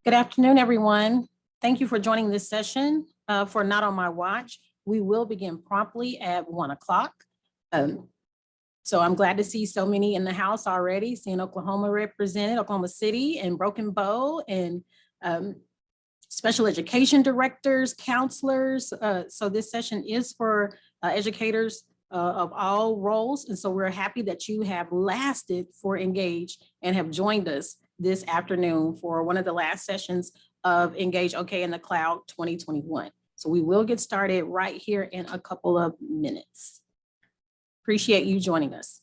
Good afternoon, everyone. Thank you for joining this session for Not on My Watch. We will begin promptly at 1 o'clock. So I'm glad to see so many in the house already, seeing Oklahoma represented, Oklahoma City and Broken Bow, and special education directors, counselors. So this session is for educators of all roles. And so we're happy that you have lasted for Engage and have joined us this afternoon for one of the last sessions of Engage OK in the Cloud 2021. So we will get started right here in a couple of minutes. Appreciate you joining us.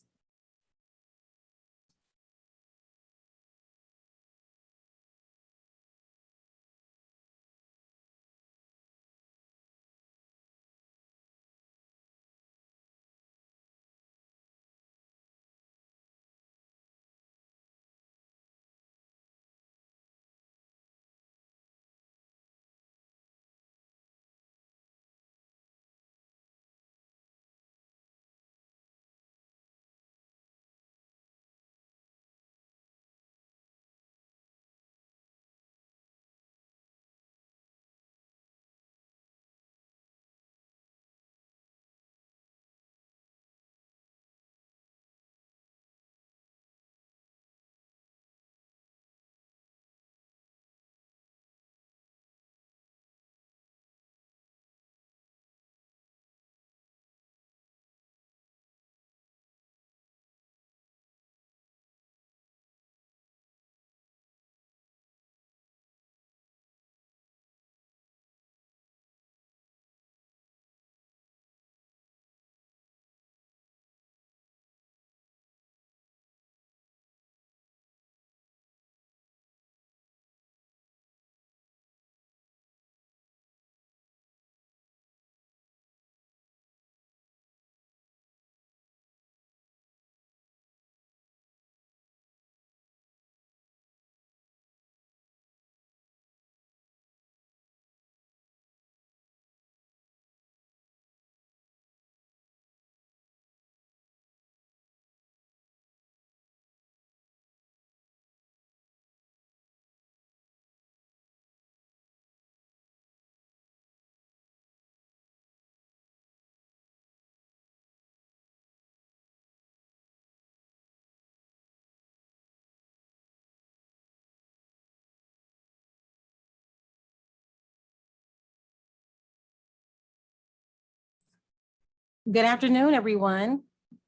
Good afternoon, everyone.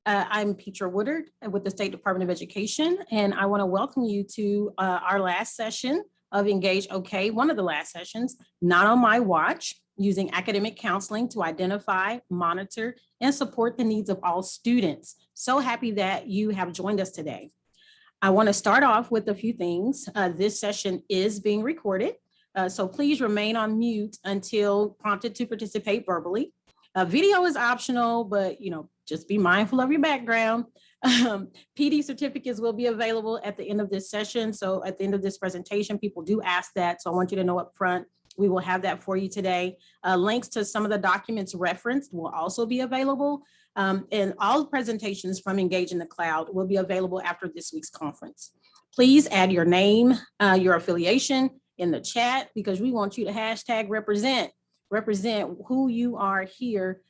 I'm Petra Woodard with the State Department of Education, and I want to welcome you to our last session of Engage OK, one of the last sessions, Not on My Watch, using academic counseling to identify, monitor, and support the needs of all students. So happy that you have joined us today. I want to start off with a few things. This session is being recorded, so please remain on mute until prompted to participate verbally. Video is optional, but just be mindful of your background. PD certificates will be available at the end of this session. So at the end of this presentation, people do ask that. So I want you to know up front, we will have that for you today. Links to some of the documents referenced will also be available. And all presentations from Engage in the Cloud will be available after this week's conference. Please add your name, your affiliation in the chat, because we want you to hashtag represent who you are here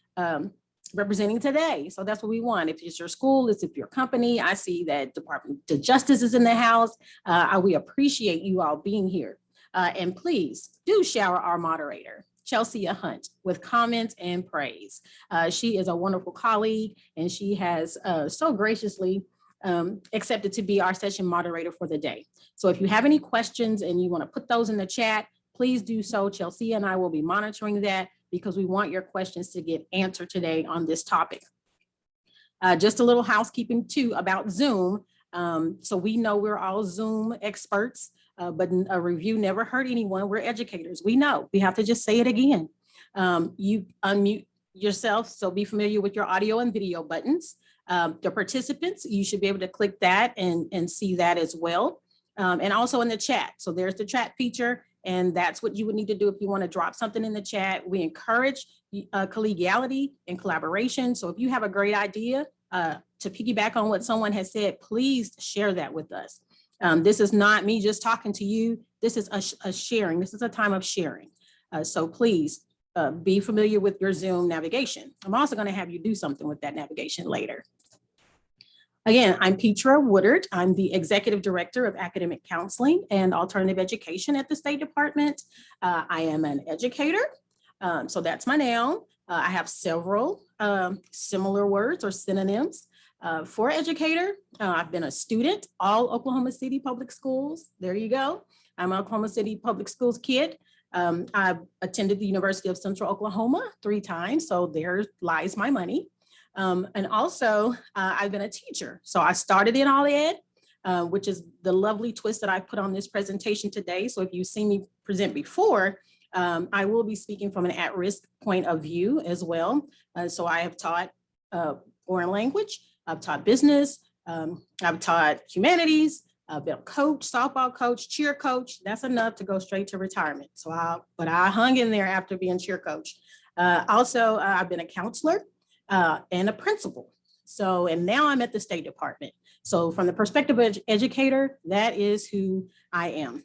representing today. So that's what we want. If it's your school, it's if your company. I see that Department of Justice is in the house. We appreciate you all being here. And please do shower our moderator, Chelsea Hunt, with comments and praise. She is a wonderful colleague, and she has so graciously accepted to be our session moderator for the day. So if you have any questions and you want to put those in the chat, please do so. Chelsea and I will be monitoring that because we want your questions to get answered today on this topic. Just a little housekeeping too about Zoom. So we know we're all Zoom experts, but a review never hurt anyone. We're educators. We know. We have to just say it again. You unmute yourself, so be familiar with your audio and video buttons. The participants, you should be able to click that and see that as well. And also in the chat. So there's the chat feature, and that's what you would need to do if you want to drop something in the chat. We encourage collegiality and collaboration. So if you have a great idea to piggyback on what someone has said, please share that with us. This is not me just talking to you. This is a sharing. This is a time of sharing. So please be familiar with your Zoom navigation. I'm also going to have you do something with that navigation later. Again, I'm Petra Woodard. I'm the Executive Director of Academic Counseling and Alternative Education at the State Department. I am an educator, so that's my noun. I have several similar words or synonyms for educator. I've been a student, all Oklahoma City Public Schools. There you go. I'm an Oklahoma City Public Schools kid. I've attended the University of Central Oklahoma 3 times, so there lies my money. And also, I've been a teacher. So I started in all ed, which is the lovely twist that I put on this presentation today. So if you've seen me present before, I will be speaking from an at-risk point of view as well. So I have taught foreign language, I've taught business, I've taught humanities, I've been a coach, softball coach, cheer coach. That's enough to go straight to retirement. But I hung in there after being cheer coach. Also, I've been a counselor and a principal. So, and now I'm at the State Department. So from the perspective of educator, that is who I am.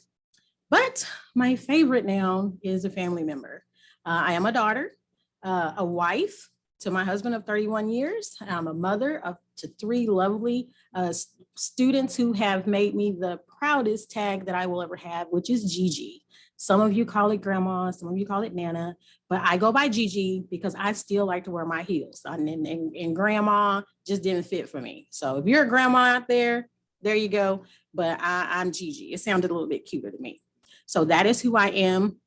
But my favorite noun is a family member. I am a daughter, a wife to my husband of 31 years. I'm a mother to 3 lovely students who have made me the proudest tag that I will ever have, which is Gigi. Some of you call it grandma, some of you call it Nana, but I go by Gigi because I still like to wear my heels. And grandma just didn't fit for me. So if you're a grandma out there, there you go. But I'm Gigi. It sounded a little bit cuter to me. So that is who I am.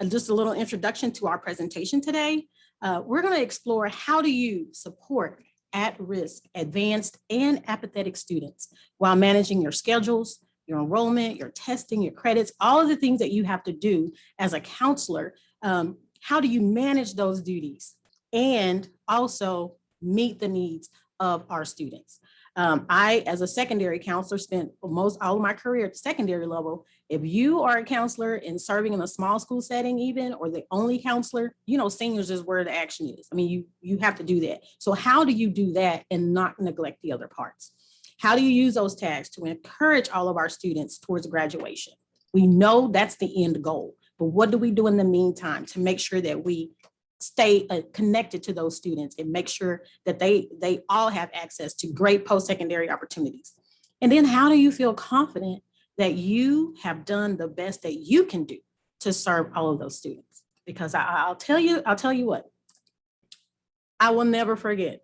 Just a little introduction to our presentation today. We're going to explore how do you support at-risk, advanced, and apathetic students while managing your schedules, your enrollment, your testing, your credits, all of the things that you have to do as a counselor. How do you manage those duties and also meet the needs of our students? I, as a secondary counselor, spent all of my career at the secondary level. If you are a counselor and serving in a small school setting even, or the only counselor, you know, seniors is where the action is. I mean, you have to do that. So how do you do that and not neglect the other parts? How do you use those tags to encourage all of our students towards graduation? We know that's the end goal, but what do we do in the meantime to make sure that we stay connected to those students and make sure that they all have access to great post-secondary opportunities? And then how do you feel confident that you have done the best that you can do to serve all of those students? Because I'll tell you what, I will never forget.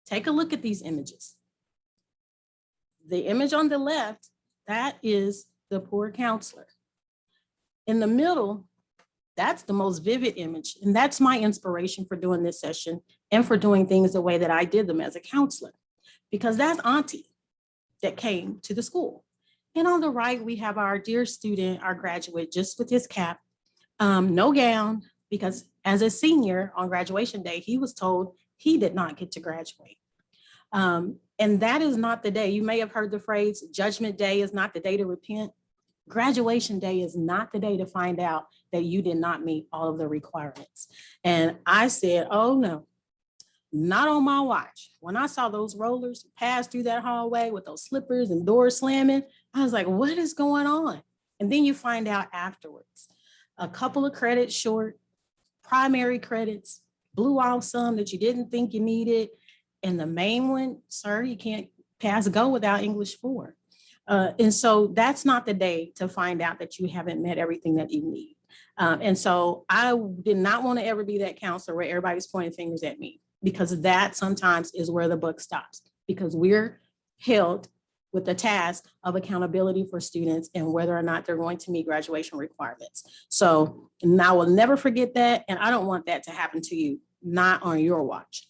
Take a look at these images. The image on the left, that is the poor counselor. In the middle, that's the most vivid image. And that's my inspiration for doing this session and for doing things the way that I did them as a counselor, because that's Auntie that came to the school. And on the right, we have our dear student, our graduate, just with his cap, no gown, because as a senior on graduation day, he was told he did not get to graduate. And that is not the day. You may have heard the phrase, Judgment Day is not the day to repent. Graduation day is not the day to find out that you did not meet all of the requirements. And I said, oh no, not on my watch. When I saw those rollers pass through that hallway with those slippers and doors slamming, I was like, what is going on? And then you find out afterwards, a couple of credits short, primary credits, blew off some that you didn't think you needed. And the main one, sir, you can't pass go without English 4. And so that's not the day to find out that you haven't met everything that you need. And so I did not want to ever be that counselor where everybody's pointing fingers at me, because that sometimes is where the buck stops, because we're held with the task of accountability for students and whether or not they're going to meet graduation requirements. So and I will never forget that. And I don't want that to happen to you, not on your watch.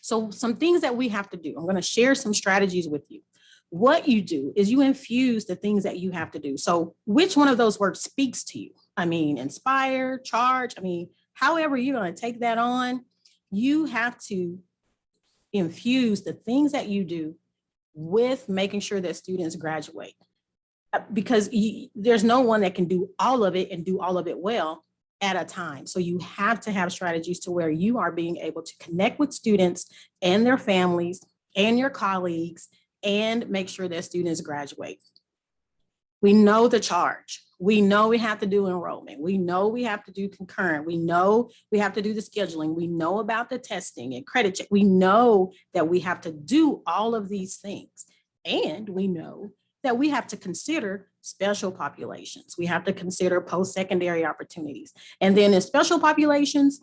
So some things that we have to do, I'm going to share some strategies with you. What you do is you infuse the things that you have to do. So which one of those words speaks to you? I mean, inspire, charge, I mean, however you're going to take that on, you have to infuse the things that you do with making sure that students graduate. Because there's no one that can do all of it and do all of it well at a time. So you have to have strategies to where you are being able to connect with students and their families and your colleagues and make sure that students graduate. We know the charge. We know we have to do enrollment. We know we have to do concurrent. We know we have to do the scheduling. We know about the testing and credit check. We know that we have to do all of these things. And we know that we have to consider special populations. We have to consider post-secondary opportunities. And then in special populations,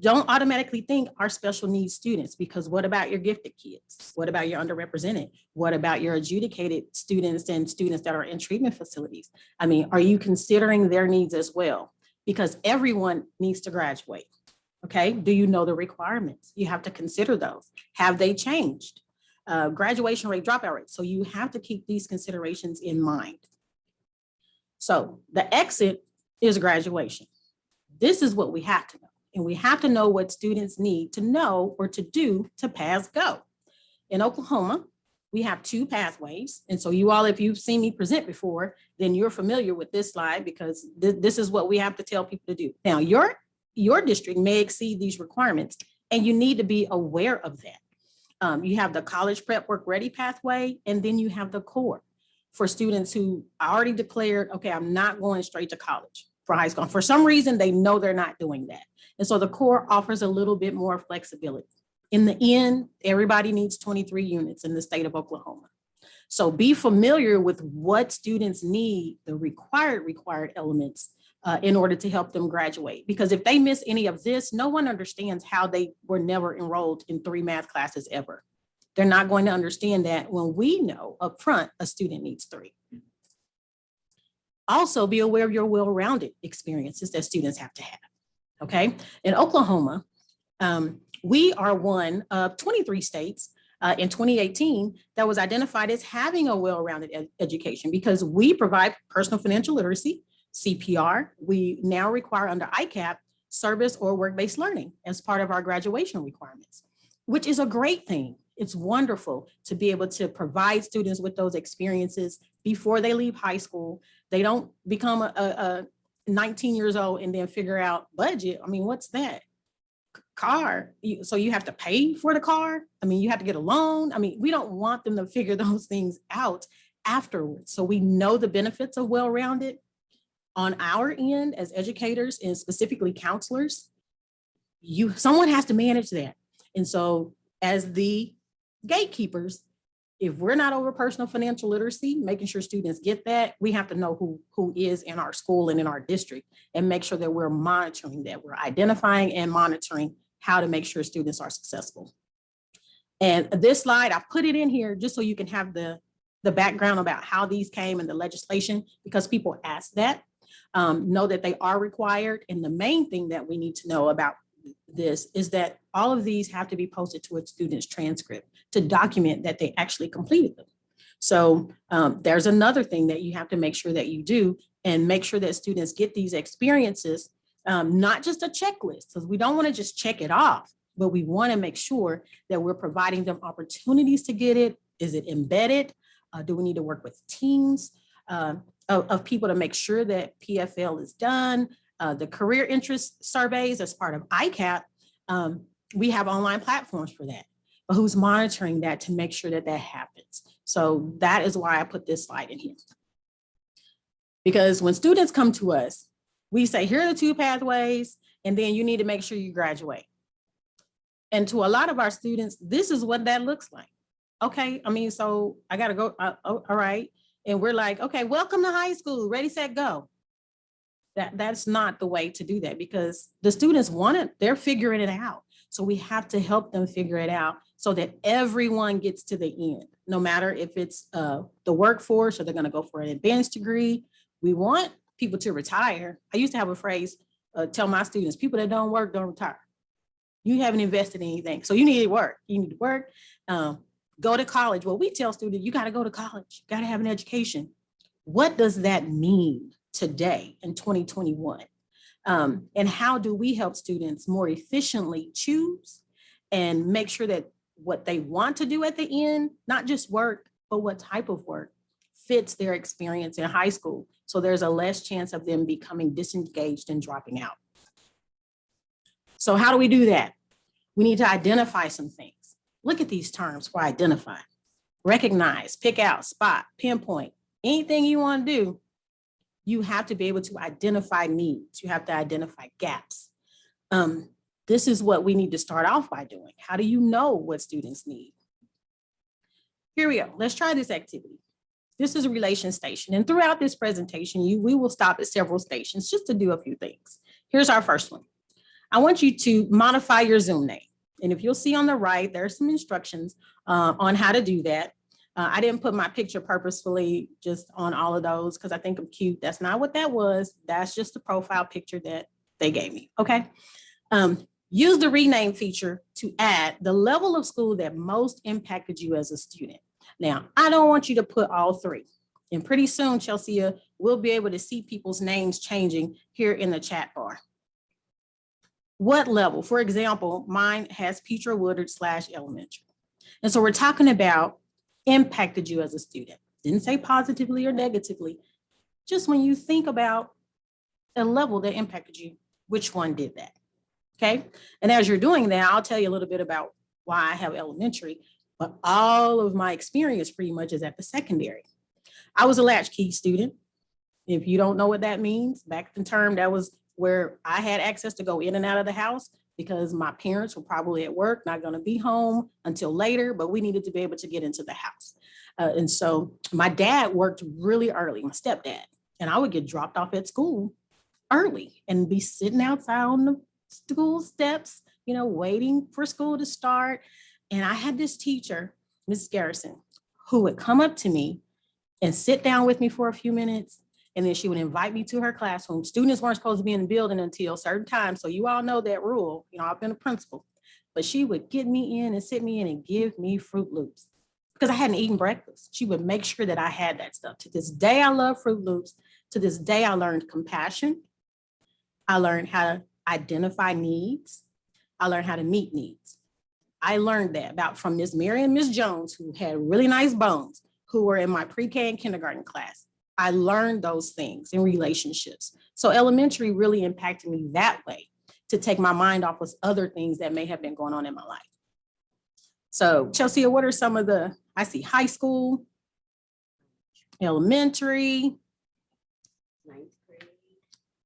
don't automatically think our special needs students, because what about your gifted kids? What about your underrepresented? What about your adjudicated students and students that are in treatment facilities? I mean, are you considering their needs as well? Because everyone needs to graduate, okay? Do you know the requirements? You have to consider those. Have they changed? Graduation rate, dropout rate. So you have to keep these considerations in mind. So the exit is graduation. This is what we have to know. And we have to know what students need to know or to do to pass go. In Oklahoma, we have 2 pathways. And so you all, if you've seen me present before, then you're familiar with this slide, because this is what we have to tell people to do. Now, your district may exceed these requirements, and you need to be aware of that. You have the college prep work ready pathway, and then you have the core for students who already declared, okay, I'm not going straight to college for high school. For some reason, they know they're not doing that. And so the core offers a little bit more flexibility. In the end, everybody needs 23 units in the state of Oklahoma. So be familiar with what students need, the required elements in order to help them graduate. Because if they miss any of this, no one understands how they were never enrolled in 3 math classes ever. They're not going to understand that when we know upfront a student needs 3. Also, be aware of your well-rounded experiences that students have to have, okay? In Oklahoma, we are one of 23 states in 2018 that was identified as having a well-rounded education, because we provide personal financial literacy, CPR. We now require under ICAP service or work-based learning as part of our graduation requirements, which is a great thing. It's wonderful to be able to provide students with those experiences before they leave high school. They don't become a 19 years old and then figure out budget. I mean, what's that? Car. So you have to pay for the car. I mean, you have to get a loan. I mean, we don't want them to figure those things out afterwards. So we know the benefits of well-rounded on our end as educators and specifically counselors. Someone has to manage that. And so as the gatekeepers, if we're not over personal financial literacy, making sure students get that, we have to know who is in our school and in our district and make sure that we're monitoring that. We're identifying and monitoring how to make sure students are successful. And this slide, I put it in here just so you can have the background about how these came in the legislation, because people ask that, know that they are required. And the main thing that we need to know about this is that all of these have to be posted to a student's transcript to document that they actually completed them. So there's another thing that you have to make sure that you do, and make sure that students get these experiences, not just a checklist, because we don't want to just check it off, but we want to make sure that we're providing them opportunities to get it. Is it embedded? Do we need to work with teams of people to make sure that PFL is done? The career interest surveys as part of ICAP, we have online platforms for that, but who's monitoring that to make sure that that happens? So that is why I put this slide in here. Because when students come to us, we say, here are the 2 pathways, and then you need to make sure you graduate. And to a lot of our students, this is what that looks like. Okay, I mean, so I gotta go, all right. And we're like, okay, welcome to high school, ready, set, go. That's not the way to do that, because the students want it, they're figuring it out. So we have to help them figure it out so that everyone gets to the end, no matter if it's the workforce or they're gonna go for an advanced degree. We want people to retire. I used to have a phrase, tell my students, people that don't work, don't retire. You haven't invested in anything. So you need to work, go to college. Well, we tell students, you gotta go to college, you gotta have an education. What does that mean today in 2021? And how do we help students more efficiently choose and make sure that what they want to do at the end, not just work, but what type of work fits their experience in high school, so there's a less chance of them becoming disengaged and dropping out. So how do we do that? We need to identify some things. Look at these terms for identify. recognize, pick out, spot, pinpoint, anything you want to do, you have to be able to identify needs. You have to identify gaps. This is what we need to start off by doing. How do you know what students need? Here we go. Let's try this activity. This is a relation station. And throughout this presentation, we will stop at several stations just to do a few things. Here's our first one. I want you to modify your Zoom name. And if you'll see on the right, there are some instructions on how to do that. I didn't put my picture purposefully just on all of those because I think I'm cute. That's not what that was. That's just the profile picture that they gave me, okay? Use the rename feature to add the level of school that most impacted you as a student. Now, I don't want you to put all three. And pretty soon, Chelsea, we'll be able to see people's names changing here in the chat bar. What level? For example, mine has Petra Woodard / elementary. And so we're talking about impacted you as a student. Didn't say positively or negatively. Just when you think about a level that impacted you, which one did that? Okay. And as you're doing that, I'll tell you a little bit about why I have elementary, but all of my experience pretty much is at the secondary. I was a latchkey student. If you don't know what that means, back in term, that was where I had access to go in and out of the house because my parents were probably at work, not going to be home until later, but we needed to be able to get into the house. And so my dad worked really early, my stepdad, and I would get dropped off at school early and be sitting outside on the school steps, waiting for school to start. And I had this teacher, Ms. Garrison, who would come up to me and sit down with me for a few minutes. And then she would invite me to her classroom. Students weren't supposed to be in the building until certain times. So you all know that rule. I've been a principal. But she would get me in and sit me in and give me Fruit Loops because I hadn't eaten breakfast. She would make sure that I had that stuff. To this day, I love Fruit Loops. To this day, I learned compassion. I learned how to identify needs. I learned how to meet needs. I learned that from Miss Mary and Miss Jones, who had really nice bones, who were in my pre-K and kindergarten class. I learned those things in relationships. So elementary really impacted me that way to take my mind off of other things that may have been going on in my life. So Chelsea, what are some of I see high school, elementary. 9th grade.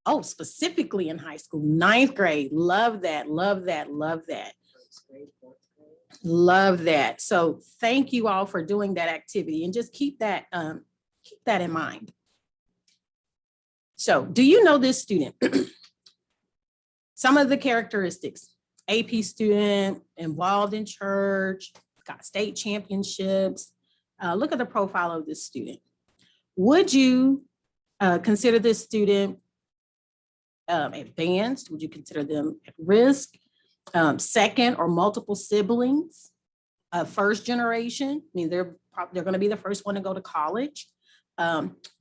Oh, specifically in high school, 9th grade. Love that, love that, love that. 1st grade, 4th grade. Love that. So thank you all for doing that activity and just keep that in mind. So do you know this student? Some of the characteristics: AP student, involved in church, got state championships. Look at the profile of this student. Would you consider this student advanced? Would you consider them at risk? Second or multiple siblings? First generation? I mean, they're going to be the first one to go to college.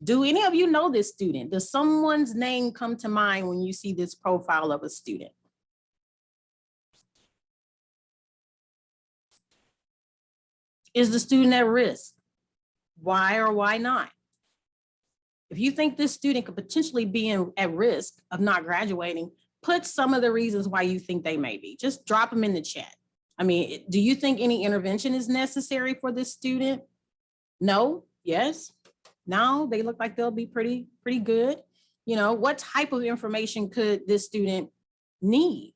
Do any of you know this student? Does someone's name come to mind when you see this profile of a student? Is the student at risk? Why or why not? If you think this student could potentially be at risk of not graduating, put some of the reasons why you think they may be. Just drop them in the chat. I mean, do you think any intervention is necessary for this student? No? Yes? No? They look like they'll be pretty good. What type of information could this student need?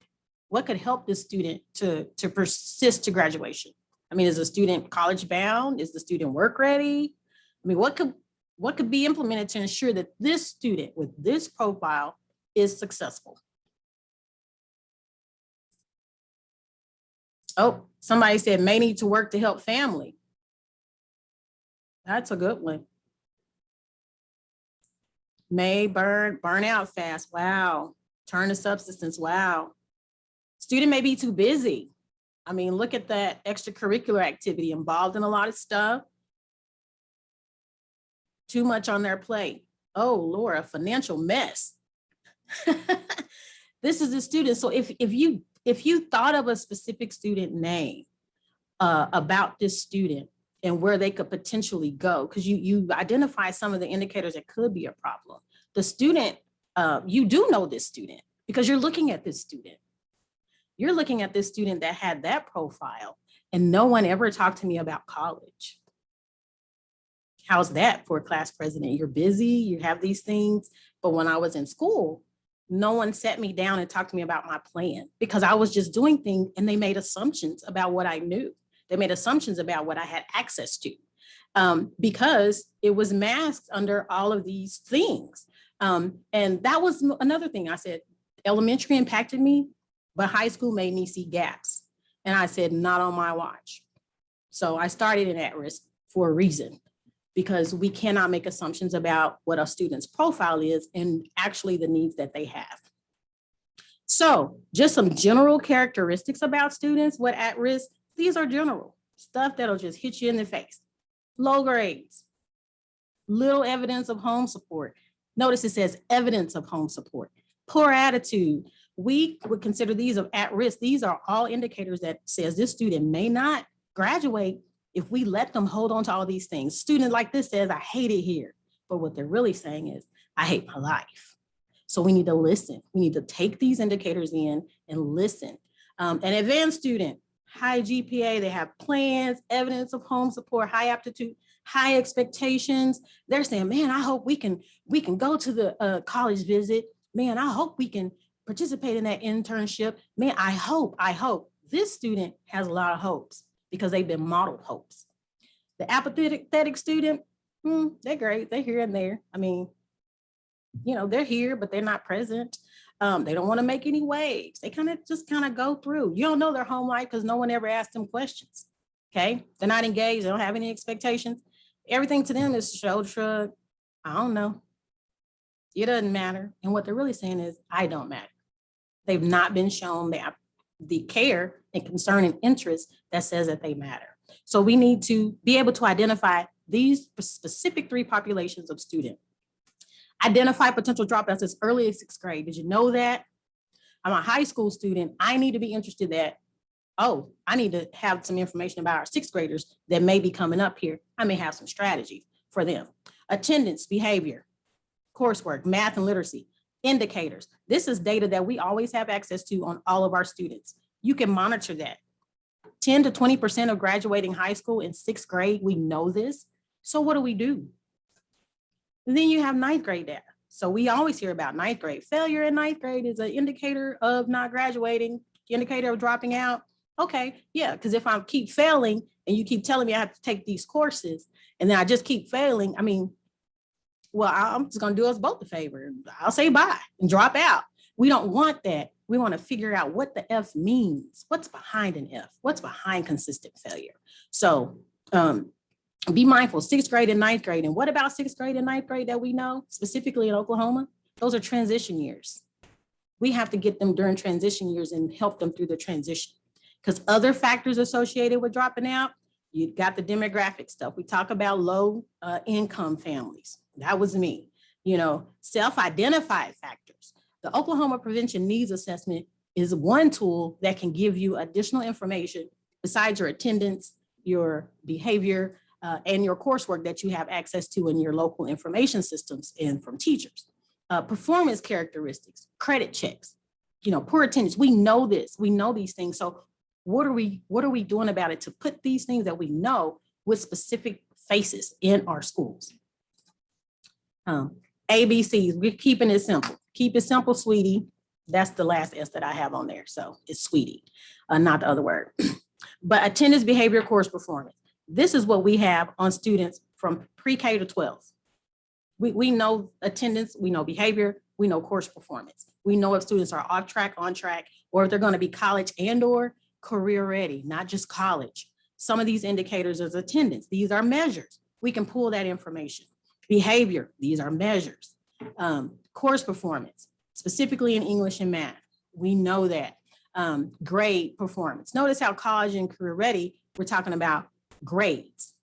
What could help this student to persist to graduation? I mean, is the student college bound? Is the student work ready? I mean, what could be implemented to ensure that this student with this profile is successful? Oh, somebody said may need to work to help family. That's a good one. May burn out fast. Wow. Turn to substance. Wow. Student may be too busy. I mean, look at that extracurricular activity, involved in a lot of stuff. Too much on their plate. Oh, Laura, financial mess. This is the student. So if you thought of a specific student name about this student and where they could potentially go, because you identify some of the indicators that could be a problem. The student, you do know this student because you're looking at this student. You're looking at this student that had that profile, and no one ever talked to me about college. How's that for a class president? You're busy, you have these things. But when I was in school, no one sat me down and talked to me about my plan because I was just doing things and they made assumptions about what I knew. They made assumptions about what I had access to because it was masked under all of these things. And that was another thing I said, elementary impacted me, but high school made me see gaps. And I said, not on my watch. So I started in at risk for a reason, because we cannot make assumptions about what a student's profile is and actually the needs that they have. So just some general characteristics about students with at risk. These are general stuff that'll just hit you in the face. Low grades, little evidence of home support. Notice it says evidence of home support. Poor attitude. We would consider these of at risk. These are all indicators that says this student may not graduate if we let them hold on to all these things. Student like this says, I hate it here. But what they're really saying is, I hate my life. So we need to listen. We need to take these indicators in and listen. An advanced student, high GPA, they have plans, evidence of home support, high aptitude, high expectations. They're saying, man, I hope we can go to the college visit. Man, I hope we can participate in that internship. Man, I hope. This student has a lot of hopes because they've been modeled hopes. The apathetic student, they're great. They're here and there. I mean, they're here, but they're not present. They don't want to make any waves. They kind of go through. You don't know their home life because no one ever asked them questions. Okay. They're not engaged. They don't have any expectations. Everything to them is shoulder shrug. I don't know. It doesn't matter. And what they're really saying is, I don't matter. They've not been shown the care and concern and interest that says that they matter. So we need to be able to identify these specific 3 populations of students. Identify potential dropouts as early as 6th grade. Did you know that? I'm a high school student. I need to be interested that, I need to have some information about our 6th graders that may be coming up here. I may have some strategies for them. Attendance, behavior, coursework, math and literacy, indicators. This is data that we always have access to on all of our students. You can monitor that. 10 to 20% of graduating high school in 6th grade, we know this. So what do? And then you have 9th grade data. So we always hear about 9th grade. Failure in 9th grade is an indicator of not graduating, indicator of dropping out. Okay, yeah, because if I keep failing and you keep telling me I have to take these courses and then I just keep failing, I'm just going to do us both a favor. I'll say bye and drop out. We don't want that. We want to figure out what the F means. What's behind an F? What's behind consistent failure? So be mindful, 6th grade and 9th grade. And what about 6th grade and 9th grade that we know, specifically in Oklahoma? Those are transition years. We have to get them during transition years and help them through the transition. Because other factors associated with dropping out, you got the demographic stuff. We talk about low income families. That was me. Self-identified factors. The Oklahoma Prevention Needs Assessment is one tool that can give you additional information besides your attendance, your behavior, and your coursework that you have access to in your local information systems and from teachers. Performance characteristics, credit checks, poor attendance. We know this. We know these things. So what are we doing about it to put these things that we know with specific faces in our schools? ABCs, we're keeping it simple. Keep it simple, sweetie. That's the last S that I have on there. So it's sweetie, not the other word. But attendance, behavior, course performance. This is what we have on students from pre-K to 12. We know attendance, we know behavior, we know course performance. We know if students are off track, on track, or if they're going to be college and or career ready, not just college. Some of these indicators is attendance. These are measures. We can pull that information. Behavior, these are measures. Course performance, specifically in English and math. We know that. Grade performance. Notice how college and career ready, we're talking about grades.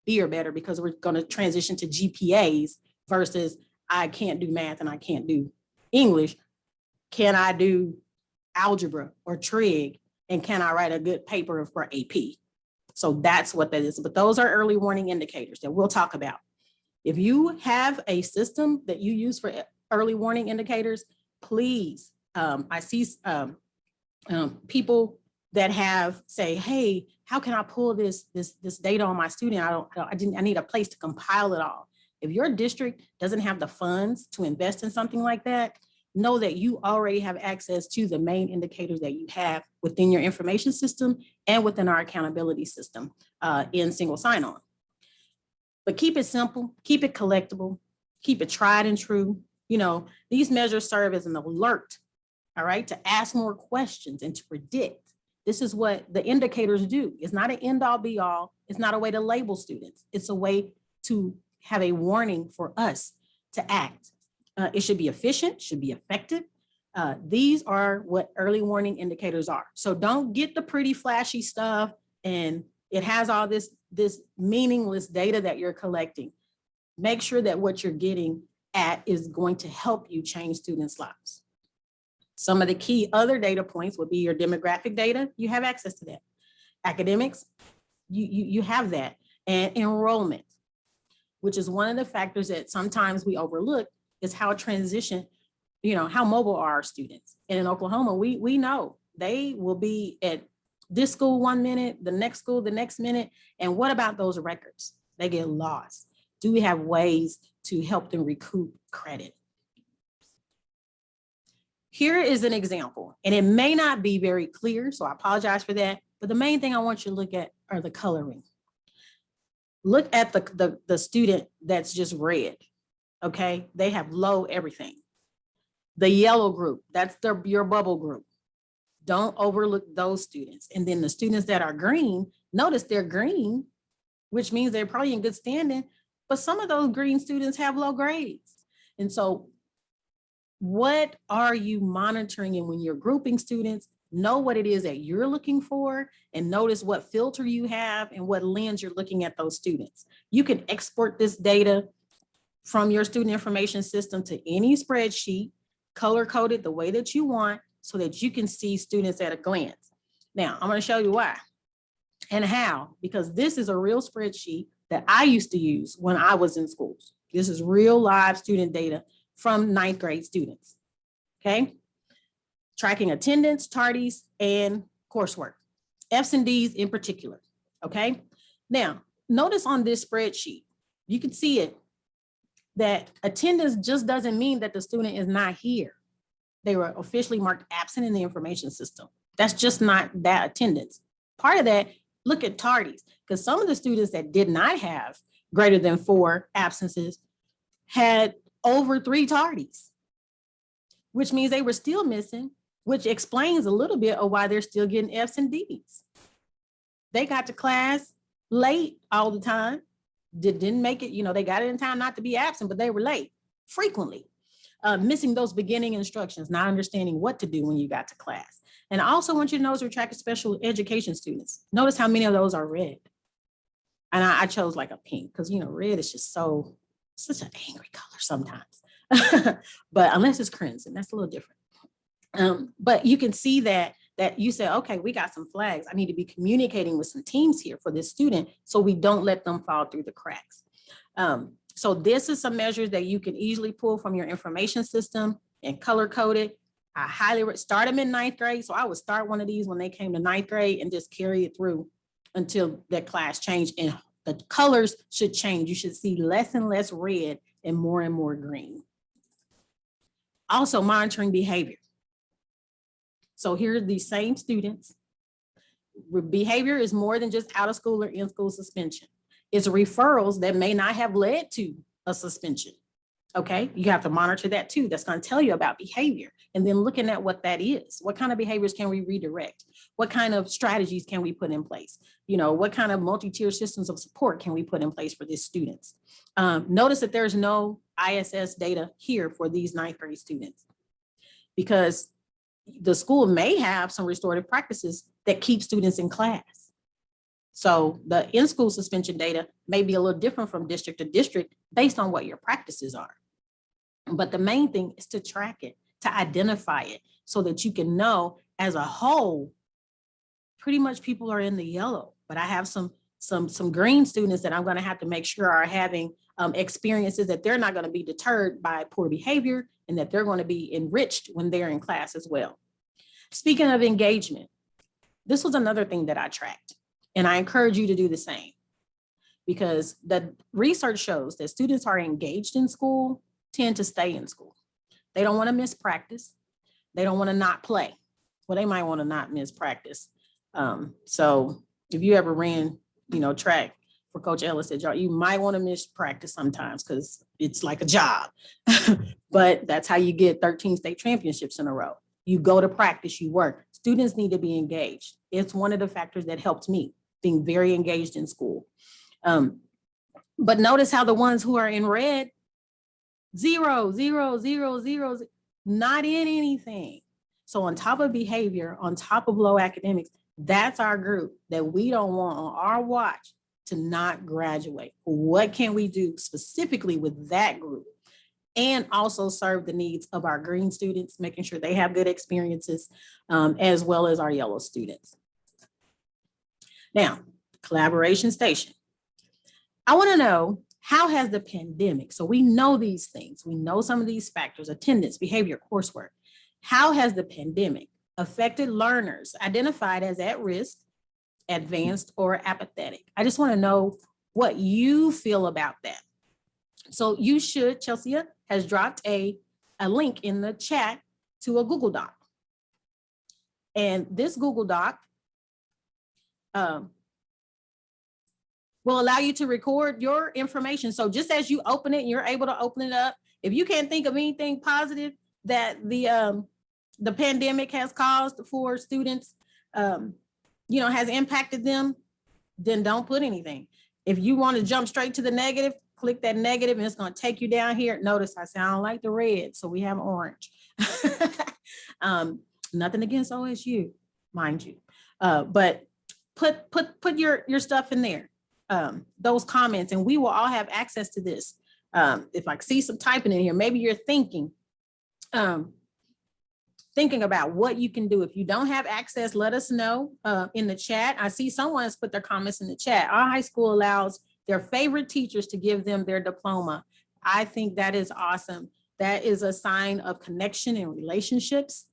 B or better because we're going to transition to GPAs versus I can't do math and I can't do English. Can I do algebra or trig? And can I write a good paper for AP? So that's what that is. But those are early warning indicators that we'll talk about. If you have a system that you use for early warning indicators, please, I see people that have say, hey, how can I pull this data on my student? I need a place to compile it all. If your district doesn't have the funds to invest in something like that, know that you already have access to the main indicators that you have within your information system and within our accountability system in single sign-on. But keep it simple, keep it collectible, keep it tried and true. You know, these measures serve as an alert, all right, to ask more questions and to predict. This is what the indicators do. It's not an end all be all. It's not a way to label students. It's a way to have a warning for us to act. It should be efficient, should be effective. These are what early warning indicators are. So don't get the pretty flashy stuff and it has all this meaningless data that you're collecting. Make sure that what you're getting at is going to help you change students' lives. Some of the key other data points would be your demographic data. You have access to that. Academics, you have that. And enrollment, which is one of the factors that sometimes we overlook, is how transition, you know, how mobile are our students? And in Oklahoma, we know they will be at this school 1 minute, the next school the next minute. And what about those records? They get lost. Do we have ways to help them recoup credit? Here is an example, and it may not be very clear, so I apologize for that. But the main thing I want you to look at are the coloring. Look at the student that's just red, okay? They have low everything. The yellow group, that's your bubble group. Don't overlook those students. And then the students that are green, notice they're green, which means they're probably in good standing, but some of those green students have low grades. And so what are you monitoring? And when you're grouping students, know what it is that you're looking for and notice what filter you have and what lens you're looking at those students. You can export this data from your student information system to any spreadsheet, color coded the way that you want so that you can see students at a glance. Now, I'm going to show you why and how, because this is a real spreadsheet that I used to use when I was in schools. This is real live student data from 9th grade students, okay? Tracking attendance, tardies, and coursework, F's and D's in particular, okay? Now, notice on this spreadsheet, you can see it, that attendance just doesn't mean that the student is not here. They were officially marked absent in the information system. That's just not that attendance. Part of that, look at tardies, because some of the students that did not have greater than 4 absences had over 3 tardies, which means they were still missing, which explains a little bit of why they're still getting F's and D's. They got to class late all the time, didn't make it, you know, they got it in time not to be absent, but they were late frequently. Missing those beginning instructions, not understanding what to do when you got to class. And I also want you to notice we're tracking special education students. Notice how many of those are red. And I chose like a pink because, you know, red is just such an angry color sometimes. But unless it's crimson, that's a little different. But you can see that you say, okay, we got some flags. I need to be communicating with some teams here for this student so we don't let them fall through the cracks. So this is some measures that you can easily pull from your information system and color code it. I highly start them in 9th grade. So I would start one of these when they came to 9th grade and just carry it through until that class changed. And the colors should change. You should see less and less red and more green. Also monitoring behavior. So here are these same students. Behavior is more than just out of school or in school suspension. It's referrals that may not have led to a suspension. Okay, you have to monitor that too. That's going to tell you about behavior. And then looking at what that is. What kind of behaviors can we redirect? What kind of strategies can we put in place? You know, what kind of multi-tier systems of support can we put in place for these students? Notice that there's no ISS data here for these 9th grade students because the school may have some restorative practices that keep students in class. So the in-school suspension data may be a little different from district to district based on what your practices are. But the main thing is to track it, to identify it so that you can know as a whole, pretty much people are in the yellow, but I have some green students that I'm going to have to make sure are having experiences that they're not going to be deterred by poor behavior and that they're going to be enriched when they're in class as well. Speaking of engagement, This was another thing that I tracked, and I encourage you to do the same, because the research shows that students who are engaged in school tend to stay in school. They don't want to miss practice. They don't want to not play. Well, they might want to not miss practice. So if you ever ran, track for Coach Ellis at y'all, you might want to miss practice sometimes because it's like a job. But that's how you get 13 state championships in a row. You go to practice, you work. Students need to be engaged. It's one of the factors that helped me, being very engaged in school. But notice how the ones who are in red, 0, 0, 0, 0, not in anything. So on top of behavior, on top of low academics, that's our group that we don't want on our watch to not graduate. What can we do specifically with that group? And also serve the needs of our green students, making sure they have good experiences, as well as our yellow students. Now, collaboration station. I want to know, how has the pandemic, so we know these things, we know some of these factors, attendance, behavior, coursework. How has the pandemic affected learners identified as at risk, advanced, or apathetic? I just want to know what you feel about that. So you should, Chelsea has dropped a link in the chat to a Google Doc. And this Google Doc will allow you to record your information. So just as you open it, you're able to open it up. If you can't think of anything positive that the pandemic has caused for students, has impacted them, then don't put anything. If you want to jump straight to the negative, click that negative and it's going to take you down here. Notice I sound like the red, so we have orange. Nothing against OSU, mind you, but put your stuff in there, those comments, and we will all have access to this. If I see some typing in here, maybe you're thinking about what you can do. If you don't have access, let us know in the chat. I see someone's put their comments in the chat. Our high school allows their favorite teachers to give them their diploma. I think that is awesome. That is a sign of connection and relationships.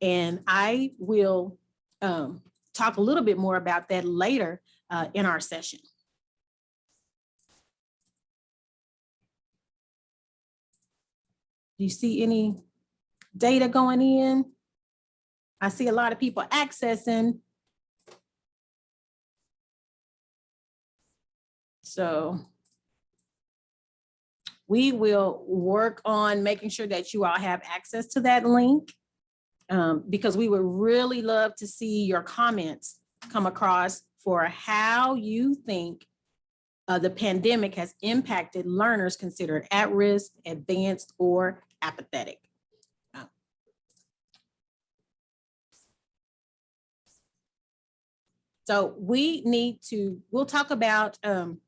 And I will talk a little bit more about that later in our session. Do you see any data going in? I see a lot of people accessing. So we will work on making sure that you all have access to that link, because we would really love to see your comments come across for how you think the pandemic has impacted learners considered at risk, advanced, or apathetic. So we'll talk about, I'm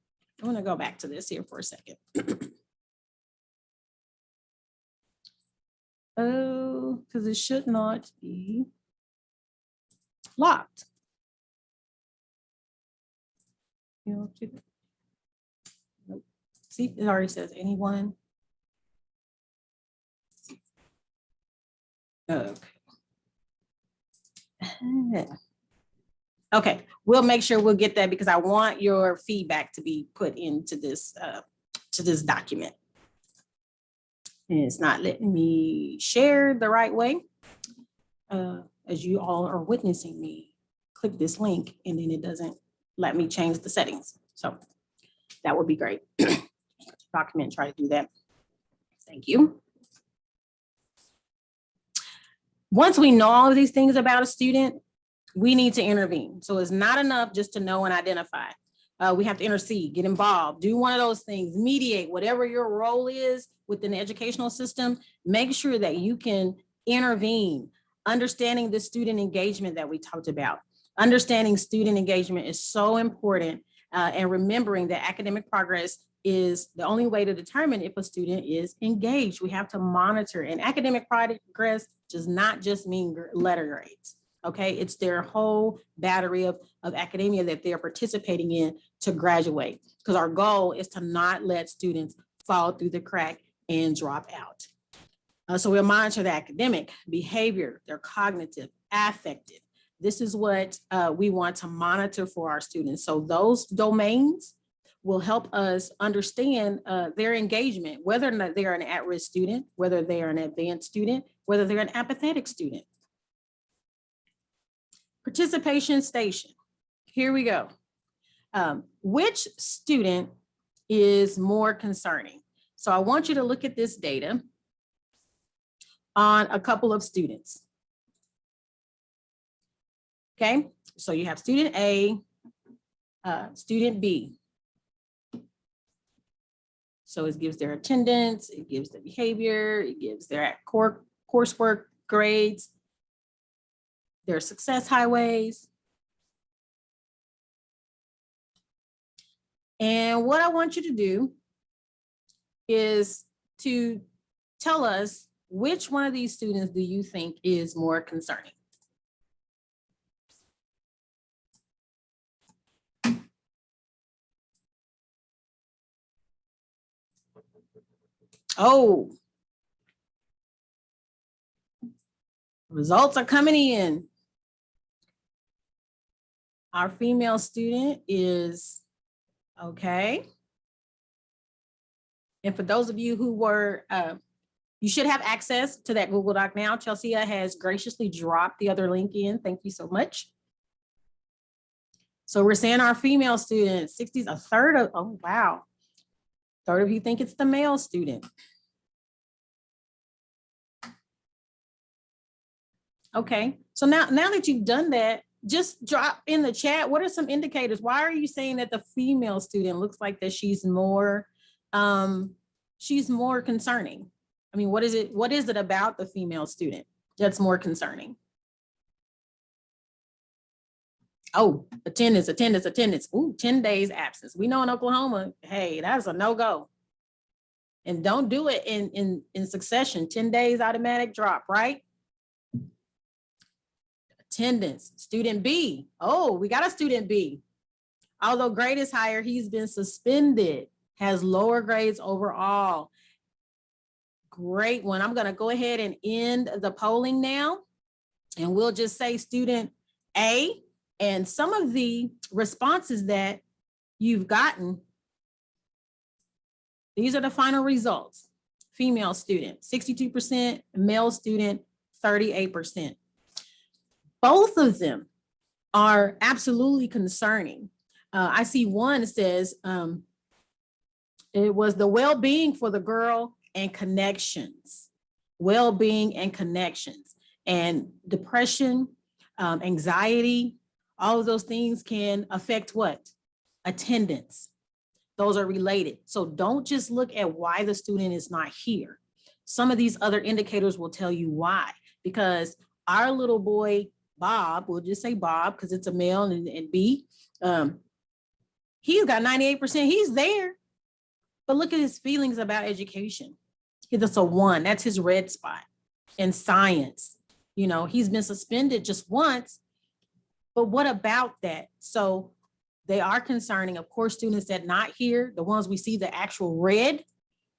going to go back to this here for a second. Oh, because it should not be locked. Nope. See, it already says anyone. Okay. Okay, we'll make sure we'll get that because I want your feedback to be put into this document. And it's not letting me share the right way. As you all are witnessing me click this link and then it doesn't let me change the settings. So that would be great. Document, try to do that. Thank you. Once we know all of these things about a student, we need to intervene. So it's not enough just to know and identify. We have to intercede, get involved, do one of those things, mediate, whatever your role is within the educational system, make sure that you can intervene. Understanding the student engagement that we talked about. Understanding student engagement is so important, and remembering that academic progress is the only way to determine if a student is engaged. We have to monitor, and academic progress does not just mean letter grades. Okay, it's their whole battery of academia that they're participating in to graduate, because our goal is to not let students fall through the crack and drop out. So we'll monitor the academic, behavior, their cognitive, affective, This is what we want to monitor for our students. So those domains will help us understand their engagement, whether or not they're an at-risk student, whether they are an advanced student, whether they're an apathetic student. Participation station. Here we go. Which student is more concerning? So I want you to look at this data on a couple of students. Okay, so you have student A, student B. So it gives their attendance, it gives the behavior, it gives their coursework grades, their success highways. And what I want you to do is to tell us which one of these students do you think is more concerning? Oh, results are coming in. Our female student is okay. And for those of you who were, you should have access to that Google Doc now. Chelsea has graciously dropped the other link in. Thank you so much. So we're saying our female student, 60s, a third of, oh, wow. Third of you think it's the male student. Okay, so now that you've done that, just drop in the chat, what are some indicators? Why are you saying that the female student looks like that she's more concerning? I mean, what is it about the female student that's more concerning? Oh, attendance. Ooh, 10 days absence. We know in Oklahoma, hey, that's a no-go. And don't do it in succession, 10 days automatic drop, right? Attendance, student B. Oh, we got a student B. Although grade is higher, he's been suspended, has lower grades overall. Great one. I'm gonna go ahead and end the polling now. And we'll just say student A, and some of the responses that you've gotten, these are the final results. Female student, 62%, male student, 38%. Both of them are absolutely concerning. I see one says it was the well-being for the girl and connections, well-being and connections, and depression, anxiety, all of those things can affect what? Attendance. Those are related. So don't just look at why the student is not here. Some of these other indicators will tell you why, because our little boy, Bob, we'll just say Bob because it's a male and B, he's got 98%, he's there. But look at his feelings about education. That's a 1, that's his red spot. In science, you know, he's been suspended just once, but what about that? So they are concerning, of course, students that not here, the ones we see the actual red,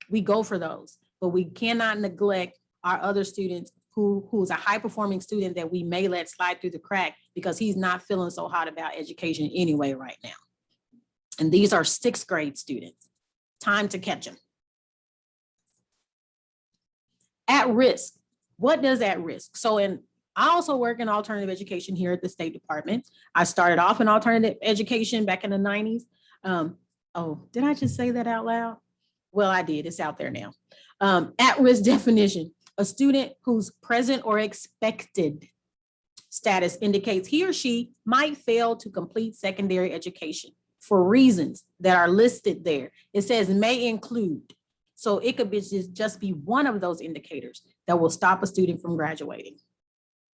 we go for those, but we cannot neglect our other students who's a high performing student that we may let slide through the crack because he's not feeling so hot about education anyway right now. And these are 6th grade students. Time to catch them. At risk. What does at risk? So I also work in alternative education here at the State Department. I started off in alternative education back in the 90s. Oh, did I just say that out loud? Well, I did. It's out there now. At risk definition. A student whose present or expected status indicates he or she might fail to complete secondary education for reasons that are listed there. It says may include. So it could be just be one of those indicators that will stop a student from graduating.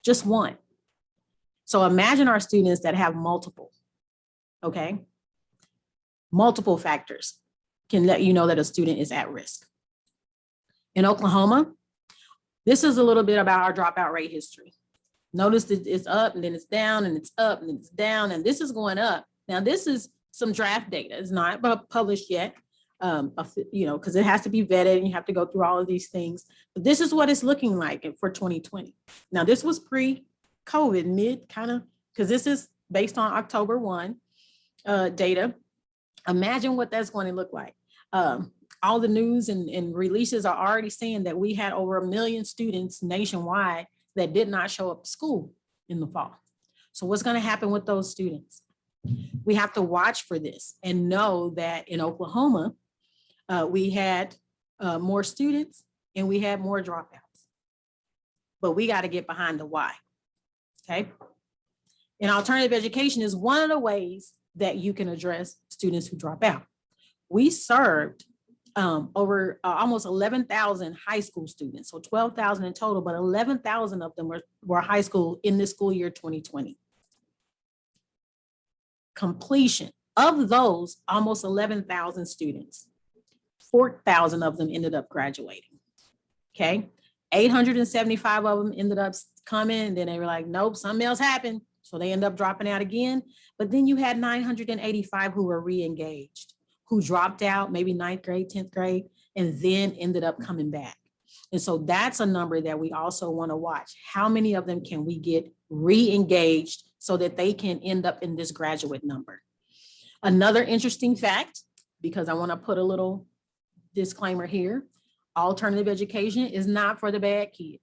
Just one. So imagine our students that have multiple, okay? Multiple factors can let you know that a student is at risk. In Oklahoma, this is a little bit about our dropout rate history. Notice that it's up and then it's down and it's up and it's down and this is going up. Now this is some draft data. It's not published yet, you know, because it has to be vetted and you have to go through all of these things. But this is what it's looking like for 2020. Now this was pre-COVID, because this is based on October 1 data. Imagine what that's going to look like. All the news and releases are already saying that we had over 1 million students nationwide that did not show up to school in the fall. So what's going to happen with those students? We have to watch for this and know that in Oklahoma, we had more students and we had more dropouts. But we got to get behind the why, okay? And alternative education is one of the ways that you can address students who drop out. We served over almost 11,000 high school students, so 12,000 in total, but 11,000 of them were high school in the school year 2020. Completion of those almost 11,000 students, 4,000 of them ended up graduating, okay? 875 of them ended up coming, and then they were like, nope, something else happened. So they end up dropping out again. But then you had 985 who were re-engaged, who dropped out, maybe 9th grade, 10th grade, and then ended up coming back. And so that's a number that we also want to watch. How many of them can we get re-engaged so that they can end up in this graduate number? Another interesting fact, because I want to put a little disclaimer here, alternative education is not for the bad kids.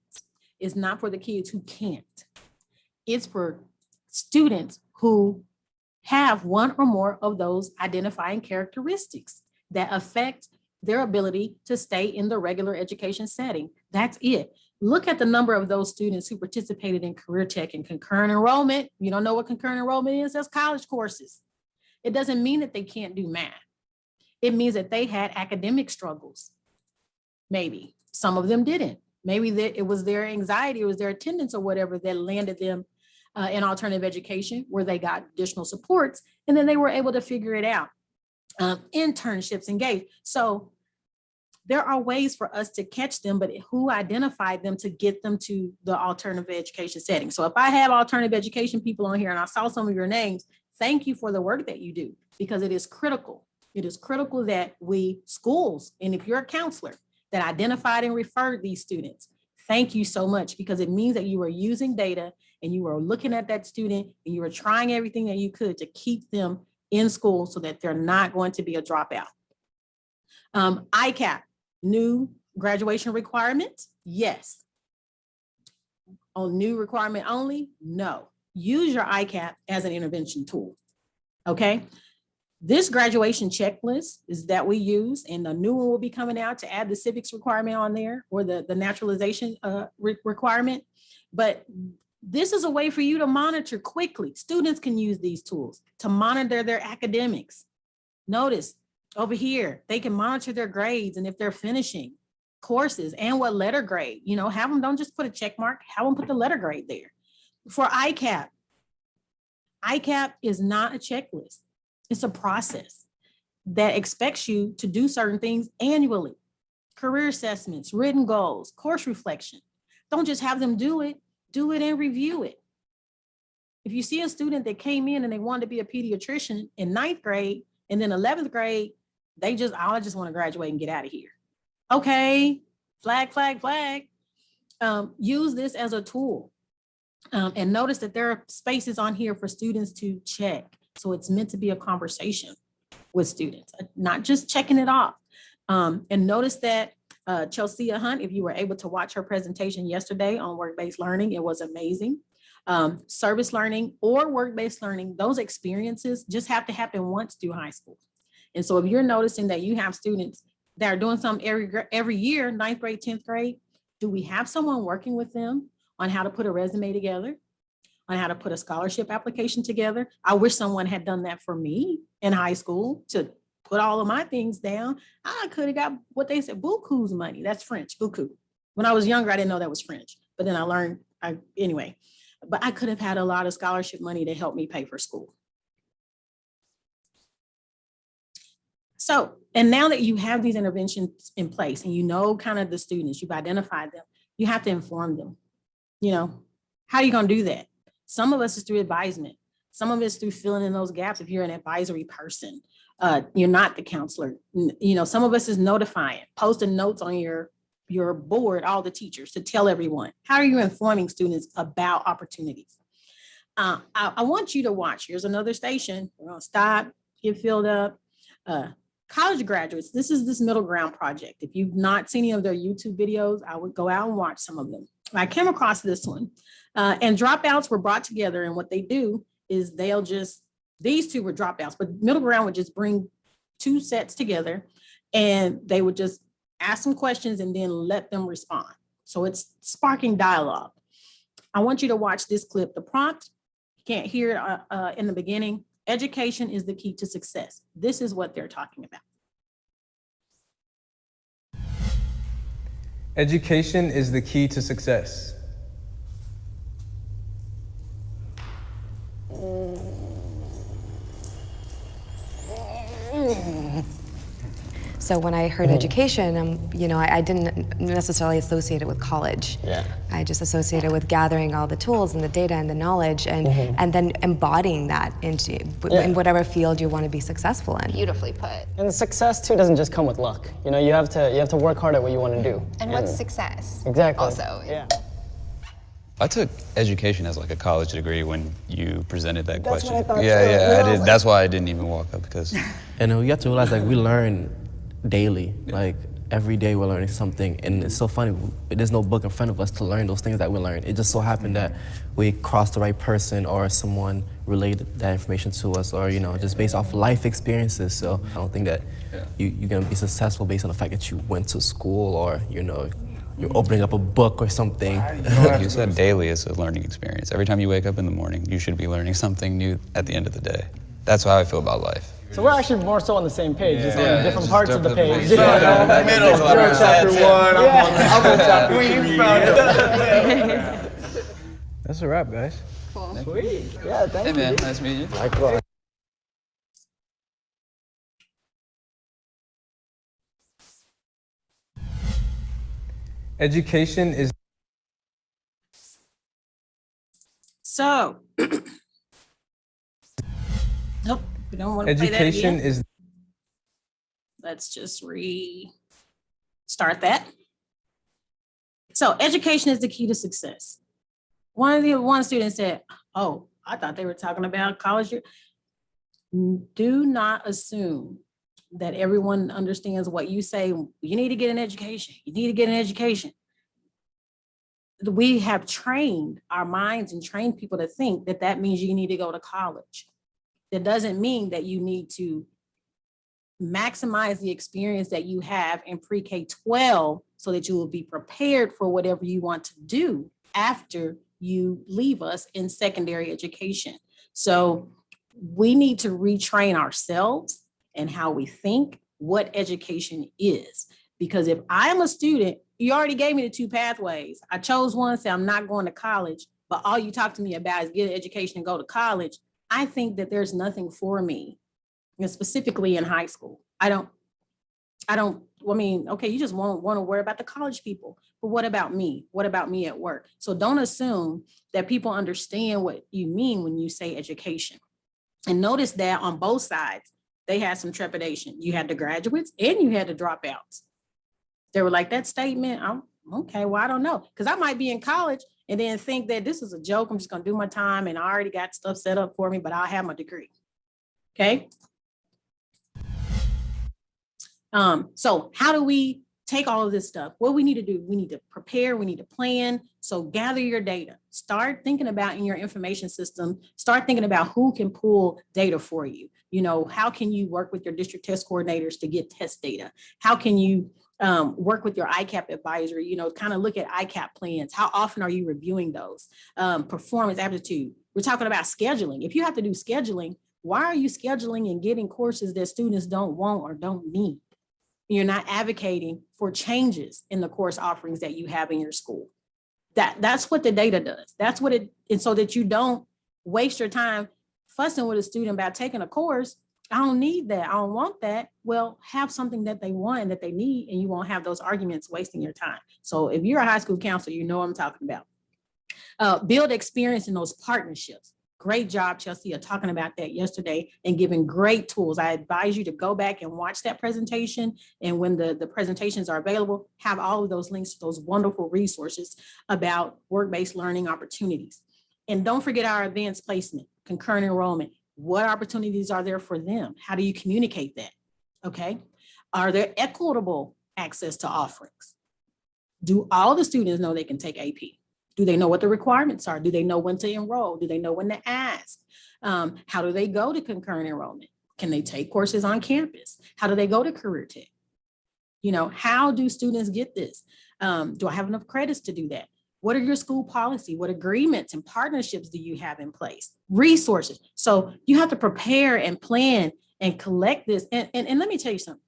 It's not for the kids who can't. It's for students who have one or more of those identifying characteristics that affect their ability to stay in the regular education setting. That's it. Look at the number of those students who participated in career tech and concurrent enrollment. You don't know what concurrent enrollment is? That's college courses. It doesn't mean that they can't do math. It means that they had academic struggles. Maybe some of them didn't. Maybe it was their anxiety, it was their attendance or whatever that landed them in alternative education where they got additional supports, and then they were able to figure it out. Internships, engaged. So there are ways for us to catch them, but who identified them to get them to the alternative education setting? So if I have alternative education people on here and I saw some of your names, thank you for the work that you do, because it is critical. It is critical that we, schools, and if you're a counselor that identified and referred these students, thank you so much, because it means that you are using data and you are looking at that student and you are trying everything that you could to keep them in school so that they're not going to be a dropout. ICAP, new graduation requirements? Yes. On new requirement only? No. Use your ICAP as an intervention tool, okay? This graduation checklist is that we use, and a new one will be coming out to add the civics requirement on there, or the naturalization requirement. But this is a way for you to monitor quickly. Students can use these tools to monitor their academics. Notice over here, they can monitor their grades and if they're finishing courses and what letter grade, have them, don't just put a check mark, have them put the letter grade there. For ICAP, ICAP is not a checklist. It's a process that expects you to do certain things annually. Career assessments, written goals, course reflection. Don't just have them do it and review it. If you see a student that came in and they wanted to be a pediatrician in 9th grade and then 11th grade, I just want to graduate and get out of here. Okay, flag. Use this as a tool. And notice that there are spaces on here for students to check. So it's meant to be a conversation with students, not just checking it off. And notice that Chelsea Hunt, if you were able to watch her presentation yesterday on work-based learning, it was amazing. Service learning or work-based learning, those experiences just have to happen once through high school. And so if you're noticing that you have students that are doing something every year, 9th grade, 10th grade, do we have someone working with them on how to put a resume together, on how to put a scholarship application together? I wish someone had done that for me in high school, to put all of my things down. I could have got what they said, buku's money. That's French, buku. When I was younger, I didn't know that was French, but then I learned, anyway. But I could have had a lot of scholarship money to help me pay for school. So, and now that you have these interventions in place and you know kind of the students, you've identified them, you have to inform them. How are you going to do that? Some of us is through advisement. Some of it's through filling in those gaps. If you're an advisory person, you're not the counselor. Some of us is notifying, posting notes on your board, all the teachers, to tell everyone. How are you informing students about opportunities? I want you to watch. Here's another station. We're gonna stop, get filled up. College graduates, this is this Middle Ground project. If you've not seen any of their YouTube videos, I would go out and watch some of them. I came across this one. And dropouts were brought together, and what they do is these two were dropouts, but Middle Ground would just bring two sets together and they would just ask them questions and then let them respond. So it's sparking dialogue. I want you to watch this clip. The prompt, you can't hear it in the beginning. Education is the key to success. This is what they're talking about. Education is the key to success. So when I heard education, I didn't necessarily associate it with college. Yeah. I just associated with gathering all the tools and the data and the knowledge and then embodying that in whatever field you want to be successful in. Beautifully put. And success too doesn't just come with luck. You know, you have to work hard at what you want to do. And what's success? Exactly. Also. Yeah. I took education as like a college degree when you presented that question. What I thought Yeah, too. I did. That's why I didn't even walk up because. And you have to realize, like, we learn daily. Like, every day we're learning something, and it's so funny. There's no book in front of us to learn those things that we learn. It just so happened that we crossed the right person or someone relayed that information to us, or just based off life experiences. So I don't think that you're gonna be successful based on the fact that you went to school or you're opening up a book or something. Like you said, daily is a learning experience. Every time you wake up in the morning, you should be learning something new at the end of the day. That's how I feel about life. So we're actually more so on the same page, just on different just parts of the different page. pages. Middle. You're in chapter 1, I'm on chapter 3. That's a wrap, guys. Sweet. Yeah, thank Hey you. man, nice meeting you. Likewise. Education is So, nope, we don't want to play that education again. is Let's just restart that. So education is the key to success. One student said, oh, I thought they were talking about college. Do not assume that everyone understands what you say. You need to get an education. You need to get an education. We have trained our minds and trained people to think that that means you need to go to college. That doesn't mean that you need to maximize the experience that you have in pre-K 12 so that you will be prepared for whatever you want to do after you leave us in secondary education. So we need to retrain ourselves and how we think, what education is. Because if I'm a student, you already gave me the two pathways. I chose one, say I'm not going to college, but all you talk to me about is get an education and go to college. I think that there's nothing for me, and specifically in high school. I mean, okay, you just want to worry about the college people, but what about me? What about me at work? So don't assume that people understand what you mean when you say education. And notice that on both sides, they had some trepidation. You had the graduates and you had the dropouts. They were like, that statement, okay, well, I don't know. Because I might be in college and then think that this is a joke. I'm just going to do my time and I already got stuff set up for me, but I'll have my degree. Okay. So how do we take all of this stuff? What we need to do, we need to prepare, we need to plan. So gather your data, start thinking about in your information system, start thinking about who can pull data for you. How can you work with your district test coordinators to get test data? How can you work with your ICAP advisor, kind of look at ICAP plans. How often are you reviewing those? Performance aptitude. We're talking about scheduling. If you have to do scheduling, why are you scheduling and getting courses that students don't want or don't need? You're not advocating for changes in the course offerings that you have in your school. That's what the data does. That's what and so that you don't waste your time fussing with a student about taking a course. I don't need that. I don't want that. Well, have something that they want and that they need, and you won't have those arguments wasting your time. So if you're a high school counselor, you know what I'm talking about. Build experience in those partnerships. Great job, Chelsea, of talking about that yesterday and giving great tools. I advise you to go back and watch that presentation. And when the presentations are available, have all of those links to those wonderful resources about work-based learning opportunities. And don't forget our advanced placement, concurrent enrollment. What opportunities are there for them? How do you communicate that? Okay. Are there equitable access to offerings? Do all the students know they can take AP? Do they know what the requirements are? Do they know when to enroll? Do they know when to ask? How do they go to concurrent enrollment? Can they take courses on campus? How do they go to career tech? You know, how do students get this? Do I have enough credits to do that? What are your school policy? What agreements and partnerships do you have in place? Resources. So you have to prepare and plan and collect this. And let me tell you something.